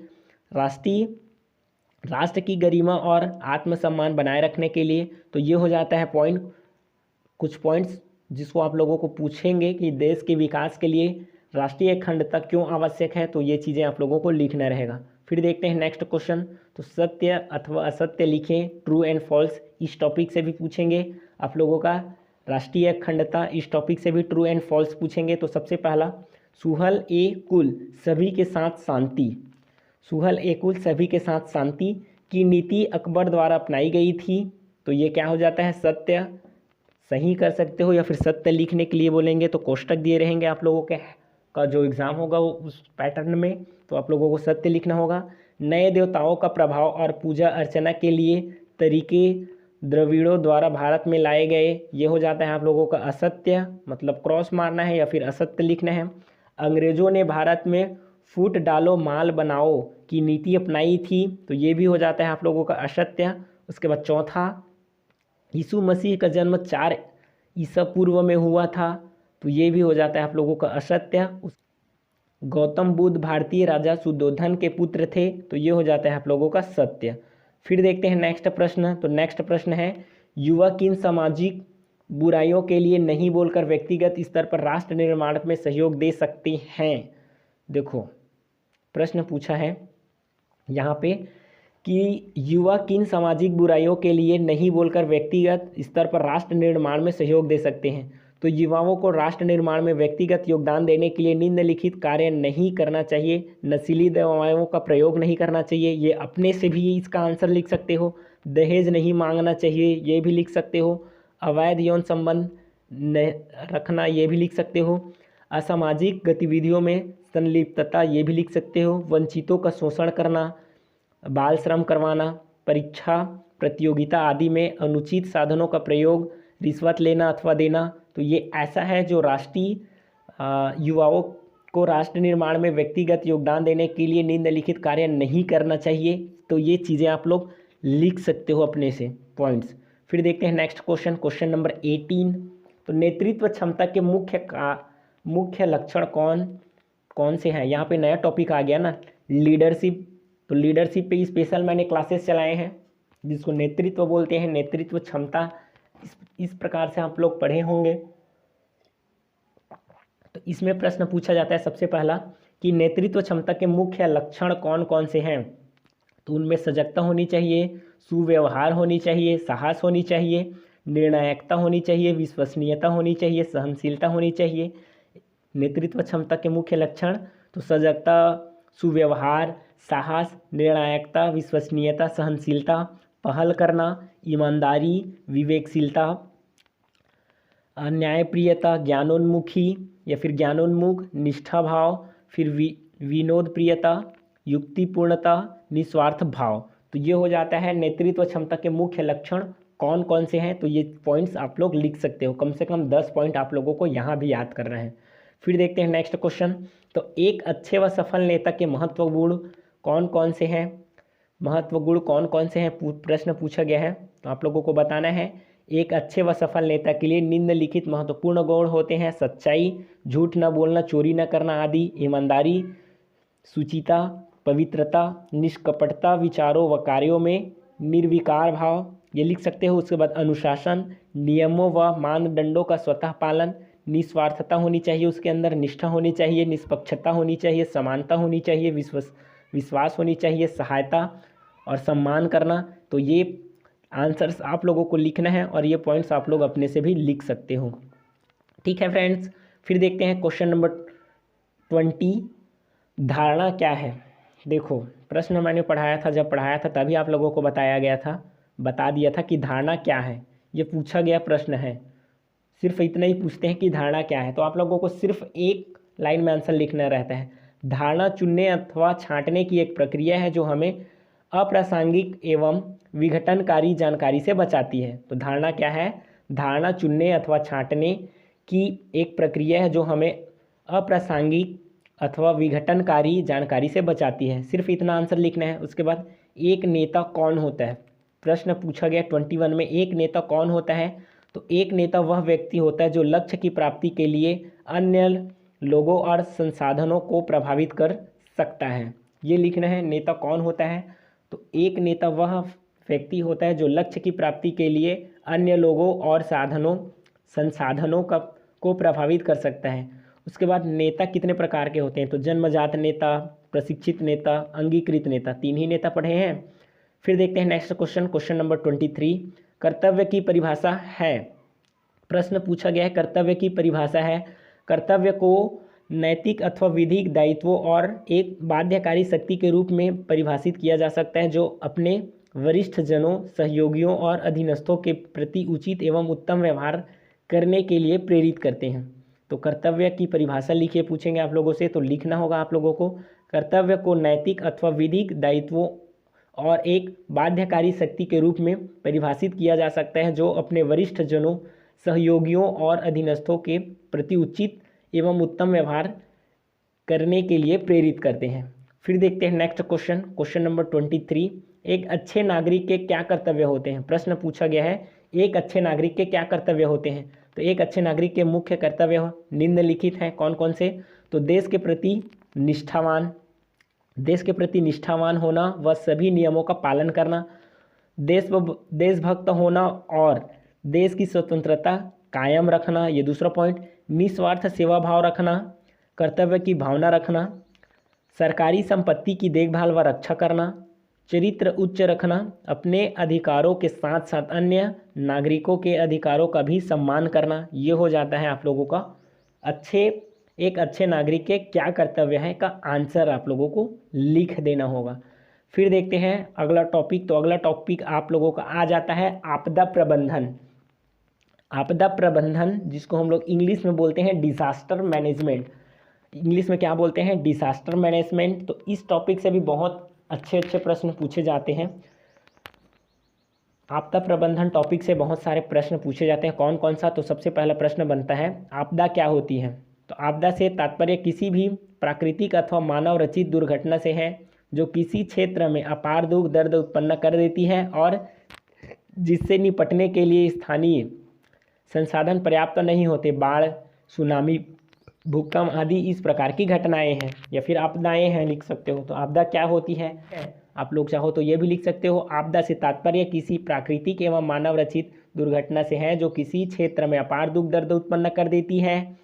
राष्ट्र की गरिमा और आत्मसम्मान बनाए रखने के लिए। तो ये हो जाता है पॉइंट, कुछ पॉइंट्स जिसको आप लोगों को पूछेंगे कि देश के विकास के लिए राष्ट्रीय अखंडता क्यों आवश्यक है, तो ये चीज़ें आप लोगों को लिखना रहेगा। फिर देखते हैं नेक्स्ट क्वेश्चन। तो सत्य अथवा असत्य लिखें, ट्रू एंड फॉल्स, इस टॉपिक से भी पूछेंगे आप लोगों का। राष्ट्रीय अखंडता, इस टॉपिक से भी ट्रू एंड फॉल्स पूछेंगे। तो सबसे पहला, सुहल ए कुल सभी के साथ शांति, सुहल ए कुल सभी के साथ शांति की नीति अकबर द्वारा अपनाई गई थी। तो ये क्या हो जाता है, सत्य सही कर सकते हो, या फिर सत्य लिखने के लिए बोलेंगे तो कोष्टक दिए रहेंगे आप लोगों के का जो एग्ज़ाम होगा वो उस पैटर्न में, तो आप लोगों को सत्य लिखना होगा। नए देवताओं का प्रभाव और पूजा अर्चना के लिए तरीके द्रविड़ों द्वारा भारत में लाए गए, ये हो जाता है आप लोगों का असत्य, मतलब क्रॉस मारना है या फिर असत्य लिखना है। अंग्रेज़ों ने भारत में फूट डालो माल बनाओ की नीति अपनाई थी, तो ये भी हो जाता है आप लोगों का असत्य। उसके बाद चौथा, यीशु मसीह का जन्म 4 ईसा पूर्व में हुआ था, तो ये भी हो जाता है आप लोगों का असत्य। गौतम बुद्ध भारतीय राजा सुद्धोधन के पुत्र थे, तो ये हो जाता है आप लोगों का सत्य। फिर देखते हैं नेक्स्ट प्रश्न। तो नेक्स्ट प्रश्न है, युवा किन सामाजिक बुराइयों के लिए नहीं बोलकर व्यक्तिगत स्तर पर राष्ट्र निर्माण में सहयोग दे सकते हैं। देखो प्रश्न पूछा है यहाँ पे कि युवा किन सामाजिक बुराइयों के लिए नहीं बोलकर व्यक्तिगत स्तर पर राष्ट्र निर्माण में सहयोग दे सकते हैं। तो युवाओं को राष्ट्र निर्माण में व्यक्तिगत योगदान देने के लिए निम्नलिखित कार्य नहीं करना चाहिए। नशीली दवाओं का प्रयोग नहीं करना चाहिए, ये अपने से भी इसका आंसर लिख सकते हो। दहेज नहीं मांगना चाहिए, ये भी लिख सकते हो। अवैध यौन संबंध रखना, ये भी लिख सकते हो। असामाजिक गतिविधियों में संलिप्तता, ये भी लिख सकते हो। वंचितों का शोषण करना, बाल श्रम करवाना, परीक्षा प्रतियोगिता आदि में अनुचित साधनों का प्रयोग, रिश्वत लेना अथवा देना, तो ये ऐसा है जो राष्ट्रीय युवाओं को राष्ट्र निर्माण में व्यक्तिगत योगदान देने के लिए निम्नलिखित कार्य नहीं करना चाहिए। तो ये चीज़ें आप लोग लिख सकते हो अपने से पॉइंट्स। फिर देखते हैं नेक्स्ट क्वेश्चन, क्वेश्चन नंबर 18। तो नेतृत्व क्षमता के मुख्य लक्षण कौन कौन से हैं। यहाँ पे नया टॉपिक आ गया ना, लीडरशिप। तो लीडरशिप पे स्पेशल मैंने क्लासेस चलाए हैं, जिसको नेतृत्व बोलते हैं, नेतृत्व क्षमता। इस प्रकार से आप लोग पढ़े होंगे। तो इसमें प्रश्न पूछा जाता है सबसे पहला कि नेतृत्व क्षमता के मुख्य लक्षण कौन कौन से हैं। तो उनमें सजगता होनी चाहिए, सुव्यवहार होनी चाहिए, साहस होनी चाहिए, निर्णायकता होनी चाहिए, विश्वसनीयता होनी चाहिए, सहनशीलता होनी चाहिए। नेतृत्व क्षमता के मुख्य लक्षण तो सजगता, सुव्यवहार, साहस, निर्णायकता, विश्वसनीयता, सहनशीलता, पहल करना, ईमानदारी, विवेकशीलता, न्यायप्रियता, ज्ञानोन्मुखी या फिर ज्ञानोन्मुख, निष्ठा भाव, फिर विनोद प्रियता, युक्तिपूर्णता, निस्वार्थ भाव। तो ये हो जाता है नेतृत्व क्षमता के मुख्य लक्षण कौन कौन से हैं। तो ये पॉइंट्स आप लोग लिख सकते हो, कम से कम 10 पॉइंट आप लोगों को यहाँ भी याद करना है। फिर देखते हैं नेक्स्ट क्वेश्चन। तो एक अच्छे व सफल नेता के महत्व गुण कौन कौन से हैं, महत्व गुण कौन कौन से हैं, प्रश्न पूछा गया है। तो आप लोगों को बताना है। एक अच्छे व सफल नेता के लिए निम्नलिखित महत्वपूर्ण गुण होते हैं: सच्चाई, झूठ न बोलना, चोरी न करना आदि, ईमानदारी, शुचिता, पवित्रता, निष्कपटता, विचारों व कार्यों में निर्विकार भाव, ये लिख सकते हो। उसके बाद अनुशासन, नियमों व मानदंडों का स्वतः पालन, निस्वार्थता होनी चाहिए उसके अंदर, निष्ठा होनी चाहिए, निष्पक्षता होनी चाहिए, समानता होनी चाहिए, विश्वास होनी चाहिए, सहायता और सम्मान करना। तो ये आंसर्स आप लोगों को लिखना है और ये पॉइंट्स आप लोग अपने से भी लिख सकते हो। ठीक है फ्रेंड्स, फिर देखते हैं क्वेश्चन नंबर 20। धारणा क्या है। देखो, प्रश्न मैंने पढ़ाया था, जब पढ़ाया था तभी आप लोगों को बता दिया था कि धारणा क्या है। ये पूछा गया प्रश्न है, सिर्फ इतना ही पूछते हैं कि धारणा क्या है। तो आप लोगों को सिर्फ एक लाइन में आंसर लिखना रहता है। धारणा चुनने अथवा छांटने की एक प्रक्रिया है जो हमें अप्रासंगिक एवं विघटनकारी जानकारी से बचाती है। तो धारणा क्या है, धारणा चुनने अथवा छांटने की एक प्रक्रिया है जो हमें अप्रासंगिक अथवा विघटनकारी जानकारी से बचाती है। सिर्फ इतना आंसर लिखना है। उसके बाद एक नेता कौन होता है, प्रश्न पूछा गया 21 में, एक नेता कौन होता है। तो एक नेता वह व्यक्ति होता है जो लक्ष्य की प्राप्ति के लिए अन्य लोगों और संसाधनों को प्रभावित कर सकता है। ये लिखना है, नेता कौन होता है। तो एक नेता वह व्यक्ति होता है जो लक्ष्य की प्राप्ति के लिए अन्य लोगों और संसाधनों को प्रभावित कर सकता है। उसके बाद नेता कितने प्रकार के होते हैं। तो जन्मजात नेता, प्रशिक्षित नेता, अंगीकृत नेता, 3 ही नेता पढ़े हैं। फिर देखते हैं नेक्स्ट क्वेश्चन, क्वेश्चन नंबर 23। कर्तव्य की परिभाषा है। प्रश्न पूछा गया है, कर्तव्य की परिभाषा है। कर्तव्य को नैतिक अथवा विधिक दायित्वों और एक बाध्यकारी शक्ति के रूप में परिभाषित किया जा सकता है जो अपने वरिष्ठ जनों, सहयोगियों और अधीनस्थों के प्रति उचित एवं उत्तम व्यवहार करने के लिए प्रेरित करते हैं। तो कर्तव्य की परिभाषा लिखिए, पूछेंगे आप लोगों से, तो लिखना होगा आप लोगों को। कर्तव्य को नैतिक अथवा विधिक दायित्वों और एक बाध्यकारी शक्ति के रूप में परिभाषित किया जा सकता है जो अपने वरिष्ठ जनों, सहयोगियों और अधीनस्थों के प्रति उचित एवं उत्तम व्यवहार करने के लिए प्रेरित करते हैं। फिर देखते हैं नेक्स्ट क्वेश्चन, क्वेश्चन नंबर 23। एक अच्छे नागरिक के क्या कर्तव्य होते हैं। प्रश्न पूछा गया है, एक अच्छे नागरिक के क्या कर्तव्य होते हैं। तो एक अच्छे नागरिक के मुख्य कर्तव्य निम्नलिखित हैं, कौन कौन से। तो देश के प्रति निष्ठावान होना व सभी नियमों का पालन करना, देशभक्त होना और देश की स्वतंत्रता कायम रखना, ये दूसरा पॉइंट। निस्वार्थ सेवा भाव रखना, कर्तव्य की भावना रखना, सरकारी संपत्ति की देखभाल व रक्षा करना, चरित्र उच्च रखना, अपने अधिकारों के साथ साथ अन्य नागरिकों के अधिकारों का भी सम्मान करना। ये हो जाता है आप लोगों का एक अच्छे नागरिक के क्या कर्तव्य है का आंसर आप लोगों को लिख देना होगा। फिर देखते हैं अगला टॉपिक। तो अगला टॉपिक आप लोगों का आ जाता है आपदा प्रबंधन। आपदा प्रबंधन जिसको हम लोग इंग्लिश में बोलते हैं डिजास्टर मैनेजमेंट। इंग्लिश में क्या बोलते हैं, डिजास्टर मैनेजमेंट। तो इस टॉपिक से भी बहुत अच्छे अच्छे प्रश्न पूछे जाते हैं। आपदा प्रबंधन टॉपिक से बहुत सारे प्रश्न पूछे जाते हैं। कौन कौन सा। तो सबसे पहला प्रश्न बनता है, आपदा क्या होती है। तो आपदा से तात्पर्य किसी भी प्राकृतिक अथवा मानव रचित दुर्घटना से है जो किसी क्षेत्र में अपार दुख दर्द उत्पन्न कर देती है और जिससे निपटने के लिए स्थानीय संसाधन पर्याप्त नहीं होते। बाढ़, सुनामी, भूकंप आदि इस प्रकार की घटनाएं हैं, या फिर आपदाएं हैं लिख सकते हो। तो आपदा क्या होती है, आप लोग चाहो तो ये भी लिख सकते हो। आपदा से तात्पर्य किसी प्राकृतिक एवं मानव रचित दुर्घटना से है जो किसी क्षेत्र में अपार दुख दर्द उत्पन्न कर देती है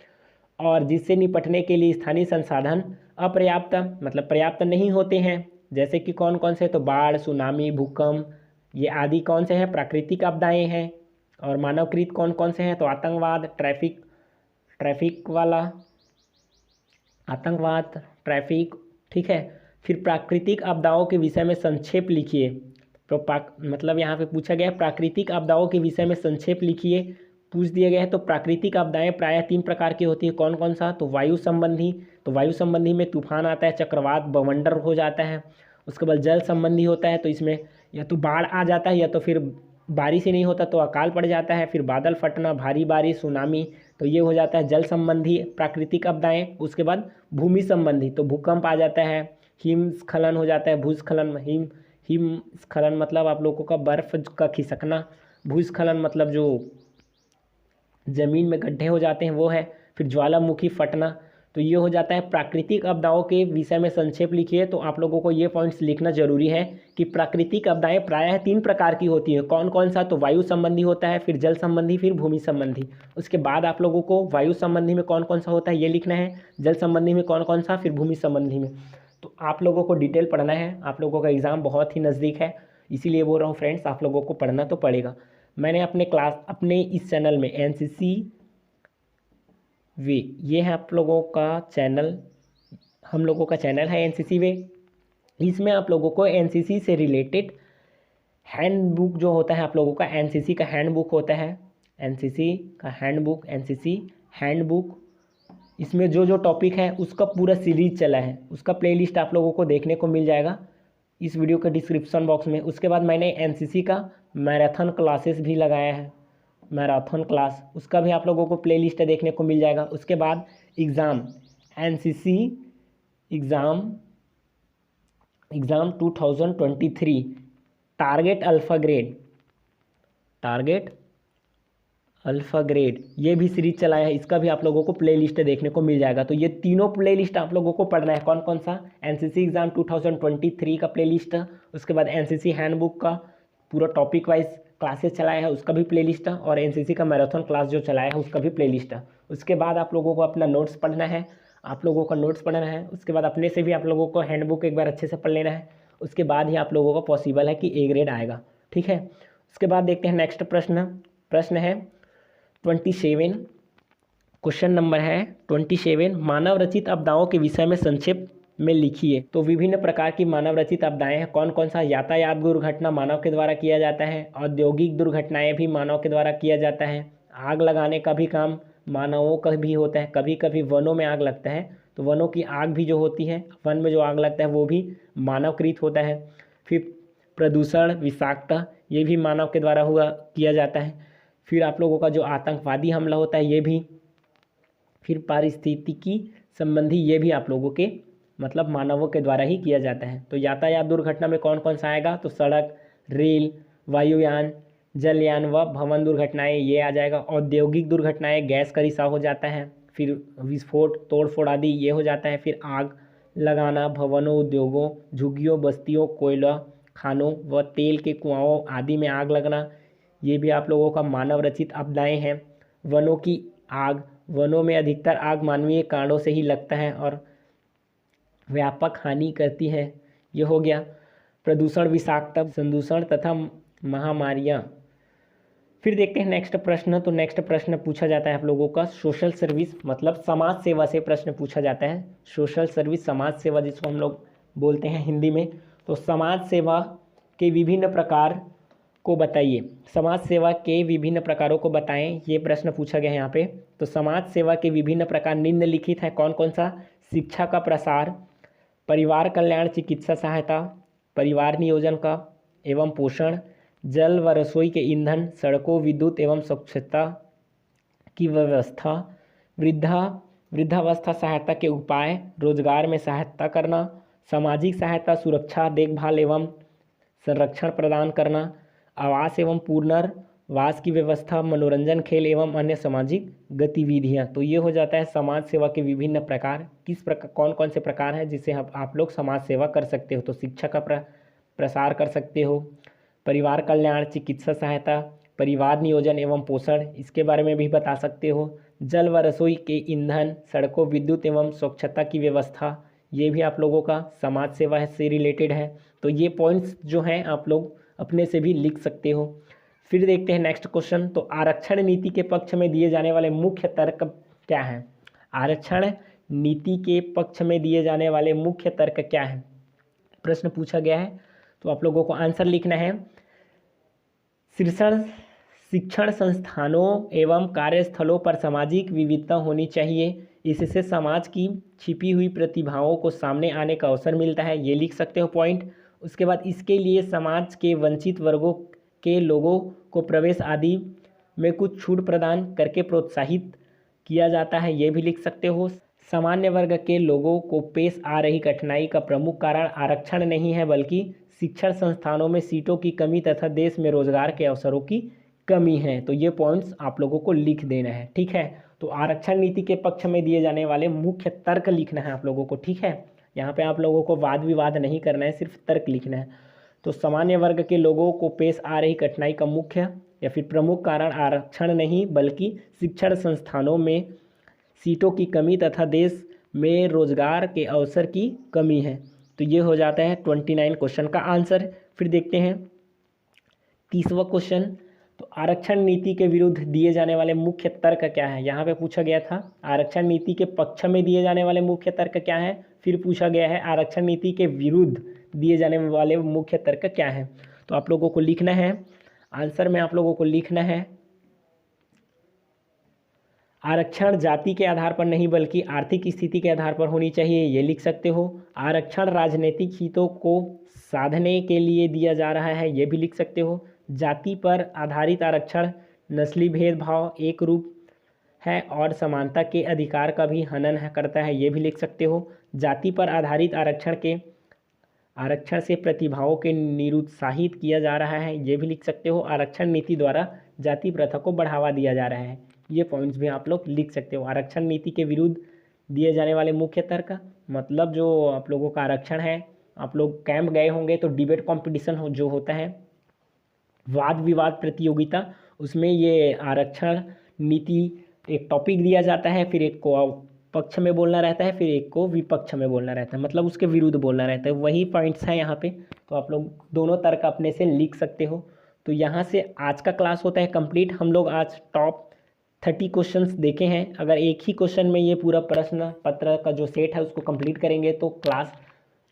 और जिससे निपटने के लिए स्थानीय संसाधन अपर्याप्त मतलब पर्याप्त नहीं होते हैं। जैसे कि कौन कौन से, तो बाढ़, सुनामी, भूकंप, ये आदि कौन से हैं, प्राकृतिक आपदाएं हैं। और मानवकृत कौन कौन से हैं, तो आतंकवाद, ट्रैफिक वाला आतंकवाद, ट्रैफिक, ठीक है। फिर प्राकृतिक आपदाओं के विषय में संक्षेप लिखिए। तो मतलब यहाँ पे पूछा गया है प्राकृतिक आपदाओं के विषय में संक्षेप लिखिए, पूछ दिया गया है। तो प्राकृतिक आपदाएं प्रायः 3 प्रकार की होती है। कौन कौन सा, तो वायु संबंधी, तो वायु संबंधी में तूफान आता है, चक्रवात, बवंडर हो जाता है। उसके बाद जल संबंधी होता है, तो इसमें या तो बाढ़ आ जाता है या तो फिर बारिश ही नहीं होता तो अकाल पड़ जाता है। फिर बादल फटना, भारी बारिश, सुनामी, तो ये हो जाता है जल संबंधी प्राकृतिक आपदाएं। उसके बाद भूमि संबंधी, तो भूकंप आ जाता है, हिमस्खलन हो जाता है, भूस्खलन, हिमस्खलन मतलब आप लोगों का बर्फ का खिसकना, भूस्खलन मतलब जो ज़मीन में गड्ढे हो जाते हैं वो है। फिर ज्वालामुखी फटना, तो ये हो जाता है प्राकृतिक आपदाओं के विषय में संक्षेप लिखिए। तो आप लोगों को ये पॉइंट्स लिखना जरूरी है कि प्राकृतिक आपदाएं प्रायः 3 प्रकार की होती हैं। कौन कौन सा, तो वायु संबंधी होता है, फिर जल संबंधी, फिर भूमि संबंधी। उसके बाद आप लोगों को वायु संबंधी में कौन कौन सा होता है ये लिखना है, जल संबंधी में कौन कौन सा, फिर भूमि संबंधी में। तो आप लोगों को डिटेल पढ़ना है, आप लोगों का एग्ज़ाम बहुत ही नज़दीक है, इसीलिए बोल रहा हूँ फ्रेंड्स, आप लोगों को पढ़ना तो पड़ेगा। मैंने अपने इस चैनल में एनसीसी वे, ये है आप लोगों का चैनल, हम लोगों का चैनल है एनसीसी वे। इसमें आप लोगों को एनसीसी से रिलेटेड हैंडबुक जो होता है, आप लोगों का एनसीसी का हैंडबुक होता है, एनसीसी का हैंडबुक, एनसीसी हैंडबुक, इसमें जो जो टॉपिक है उसका पूरा सीरीज चला है, उसका प्लेलिस्ट आप लोगों को देखने को मिल जाएगा इस वीडियो के डिस्क्रिप्शन बॉक्स में। उसके बाद मैंने एनसीसी का मैराथन क्लासेस भी लगाया है, मैराथन क्लास, उसका भी आप लोगों को प्लेलिस्ट देखने को मिल जाएगा। उसके बाद exam, NCC exam 2023 target alpha grade, ये भी सीरीज चलाया है, इसका भी आप लोगों को प्लेलिस्ट देखने को मिल जाएगा। तो ये तीनों प्लेलिस्ट आप लोगों को पढ़ना है। कौन कौन सा, एनसीसी एग्ज़ाम 2023 का प्लेलिस्ट, उसके बाद एनसीसी हैंडबुक का पूरा टॉपिक वाइज क्लासेस चलाया है उसका भी प्लेलिस्ट है, और एनसीसी का मैराथन क्लास जो चलाया है उसका भी प्लेलिस्ट है। उसके बाद आप लोगों को अपना नोट्स पढ़ना है, उसके बाद अपने से भी आप लोगों को हैंडबुक एक बार अच्छे से पढ़ लेना है। उसके बाद ही आप लोगों को पॉसिबल है कि ए ग्रेड आएगा, ठीक है। उसके बाद देखते हैं नेक्स्ट प्रश्न है 27, क्वेश्चन नंबर है 27, मानव रचित आपदाओं के विषय में संक्षेप में लिखिए। तो विभिन्न प्रकार की मानव रचित आपदाएं हैं, कौन कौन सा, यातायात दुर्घटना मानव के द्वारा किया जाता है, औद्योगिक दुर्घटनाएं भी मानव के द्वारा किया जाता है, आग लगाने का भी काम मानवों का भी होता है, कभी कभी वनों में आग लगता है तो वनों की आग भी जो होती है, वन में जो आग लगता है वो भी मानवकृत होता है। फिर प्रदूषण, विषाक्तता, ये भी मानव के द्वारा किया जाता है। फिर आप लोगों का जो आतंकवादी हमला होता है ये भी, फिर पारिस्थितिकी संबंधी, ये भी आप लोगों के मतलब मानवों के द्वारा ही किया जाता है। तो यातायात दुर्घटना में कौन कौन सा आएगा, तो सड़क, रेल, वायुयान, जलयान व भवन दुर्घटनाएं ये आ जाएगा। औद्योगिक दुर्घटनाएं, गैस का रिसाव हो जाता है, फिर विस्फोट, तोड़फोड़ आदि ये हो जाता है। फिर आग लगाना भवनों, उद्योगों, झुग्गियों, बस्तियों, कोयला खानों व तेल के कुआओं आदि में आग लगना, ये भी आप लोगों का मानव रचित आपदाएं हैं। वनों की आग, वनों में अधिकतर आग मानवीय कारणों से ही लगता है और व्यापक हानि करती है, ये हो गया। प्रदूषण, विषाक्तता, संदूषण तथा महामारियाँ। फिर देखते हैं नेक्स्ट प्रश्न। तो नेक्स्ट प्रश्न पूछा जाता है आप लोगों का सोशल सर्विस मतलब समाज सेवा से प्रश्न पूछा जाता है। सोशल सर्विस, समाज सेवा जिसको हम लोग बोलते हैं हिंदी में। तो समाज सेवा के विभिन्न प्रकार को बताइए, समाज सेवा के विभिन्न प्रकारों को बताएं, ये प्रश्न पूछा गया है यहाँ पे। तो समाज सेवा के विभिन्न प्रकार निम्नलिखित हैं, कौन कौन सा, शिक्षा का प्रसार, परिवार कल्याण, चिकित्सा सहायता, परिवार नियोजन का एवं पोषण, जल व रसोई के ईंधन, सड़कों, विद्युत एवं स्वच्छता की व्यवस्था, वृद्धावस्था सहायता के उपाय, रोजगार में सहायता करना, सामाजिक सहायता, सुरक्षा, देखभाल एवं संरक्षण प्रदान करना, आवास एवं पुनर्वास की व्यवस्था, मनोरंजन, खेल एवं अन्य सामाजिक गतिविधियाँ। तो ये हो जाता है समाज सेवा के विभिन्न प्रकार। किस प्रकार, कौन कौन से प्रकार हैं जिससे आप लोग समाज सेवा कर सकते हो? तो शिक्षा का प्रसार कर सकते हो, परिवार कल्याण, चिकित्सा सहायता, परिवार नियोजन एवं पोषण, इसके बारे में भी बता सकते हो। जल व रसोई के ईंधन, सड़कों, विद्युत एवं स्वच्छता की व्यवस्था, ये भी आप लोगों का समाज सेवा से रिलेटेड है। तो ये पॉइंट्स जो हैं आप लोग अपने से भी लिख सकते हो। फिर देखते हैं नेक्स्ट क्वेश्चन। तो आरक्षण नीति के पक्ष में दिए जाने वाले मुख्य तर्क क्या हैं? आरक्षण नीति के पक्ष में दिए जाने वाले मुख्य तर्क क्या हैं? प्रश्न पूछा गया है, तो आप लोगों को आंसर लिखना है। शिक्षण संस्थानों एवं कार्यस्थलों पर सामाजिक विविधता होनी चाहिए, इससे समाज की छिपी हुई प्रतिभाओं को सामने आने का अवसर मिलता है, ये लिख सकते हो पॉइंट। उसके बाद इसके लिए समाज के वंचित वर्गों के लोगों को प्रवेश आदि में कुछ छूट प्रदान करके प्रोत्साहित किया जाता है, ये भी लिख सकते हो। सामान्य वर्ग के लोगों को पेश आ रही कठिनाई का प्रमुख कारण आरक्षण नहीं है, बल्कि शिक्षण संस्थानों में सीटों की कमी तथा देश में रोजगार के अवसरों की कमी है। तो ये पॉइंट्स आप लोगों को लिख देना है, ठीक है। तो आरक्षण नीति के पक्ष में दिए जाने वाले मुख्य तर्क लिखना है आप लोगों को, ठीक है। यहाँ पे आप लोगों को वाद विवाद नहीं करना है, सिर्फ तर्क लिखना है। तो सामान्य वर्ग के लोगों को पेश आ रही कठिनाई का मुख्य या फिर प्रमुख कारण आरक्षण नहीं, बल्कि शिक्षण संस्थानों में सीटों की कमी तथा देश में रोजगार के अवसर की कमी है। तो ये हो जाता है 29 क्वेश्चन का आंसर। फिर देखते हैं 30वां क्वेश्चन। तो आरक्षण नीति के विरुद्ध दिए जाने वाले मुख्य तर्क क्या है? यहाँ पे पूछा गया था आरक्षण नीति के पक्ष में दिए जाने वाले मुख्य तर्क क्या है, फिर पूछा गया है आरक्षण नीति के विरुद्ध दिए जाने वाले मुख्य तर्क क्या है। तो आप लोगों को लिखना है, आंसर में आप लोगों को लिखना है आरक्षण जाति के आधार पर नहीं बल्कि आर्थिक स्थिति के आधार पर होनी चाहिए, ये लिख सकते हो। आरक्षण राजनीतिक हितों को साधने के लिए दिया जा रहा है, ये भी लिख सकते हो। जाति पर आधारित आरक्षण नस्ली भेदभाव एक रूप है और समानता के अधिकार का भी हनन करता है, ये भी लिख सकते हो। जाति पर आधारित आरक्षण से प्रतिभाओं के निरुत्साहित किया जा रहा है, ये भी लिख सकते हो। आरक्षण नीति द्वारा जाति प्रथा को बढ़ावा दिया जा रहा है, ये पॉइंट्स भी आप लोग लिख सकते हो। आरक्षण नीति के विरुद्ध दिए जाने वाले मुख्य तर्क, मतलब जो आप लोगों का आरक्षण है, आप लोग कैंप गए होंगे तो डिबेट कंपटीशन जो होता है, वाद विवाद प्रतियोगिता, उसमें ये आरक्षण नीति एक टॉपिक दिया जाता है, फिर एक को पक्ष में बोलना रहता है, फिर एक को विपक्ष में बोलना रहता है, मतलब उसके विरुद्ध बोलना रहता है, वही पॉइंट्स हैं यहाँ पे। तो आप लोग दोनों तर्क अपने से लिख सकते हो। तो यहाँ से आज का क्लास होता है कंप्लीट। हम लोग आज टॉप 30 क्वेश्चंस देखे हैं। अगर एक ही क्वेश्चन में ये पूरा प्रश्न पत्र का जो सेट है उसको कंप्लीट करेंगे तो क्लास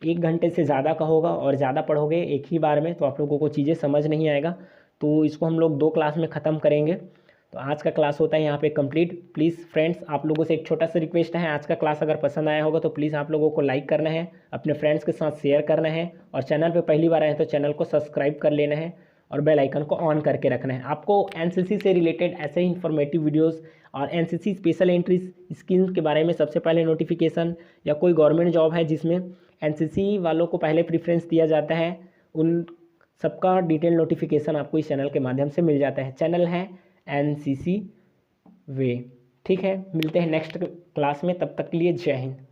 1 घंटे से ज़्यादा का होगा, और ज़्यादा पढ़ोगे एक ही बार में तो आप लोगों को चीज़ें समझ नहीं आएगा। तो इसको हम लोग 2 क्लास में ख़त्म करेंगे। तो आज का क्लास होता है यहाँ पे कंप्लीट। प्लीज़ फ्रेंड्स, आप लोगों से एक छोटा सा रिक्वेस्ट है, आज का क्लास अगर पसंद आया होगा तो प्लीज़ आप लोगों को लाइक करना है, अपने फ्रेंड्स के साथ शेयर करना है, और चैनल पे पहली बार आए हैं तो चैनल को सब्सक्राइब कर लेना है और बेल आइकन को ऑन करके रखना है। आपको एनसीसी से रिलेटेड ऐसे ही इन्फॉर्मेटिव वीडियोस और एनसीसी स्पेशल एंट्रीज स्कीम के बारे में सबसे पहले नोटिफिकेशन, या कोई गवर्नमेंट जॉब है जिसमें एनसीसी वालों को पहले प्रेफरेंस दिया जाता है, उन सबका डिटेल नोटिफिकेशन आपको इस चैनल के माध्यम से मिल जाता है। चैनल है एनसीसी वे। ठीक है, मिलते हैं नेक्स्ट क्लास में, तब तक के लिए जय हिंद।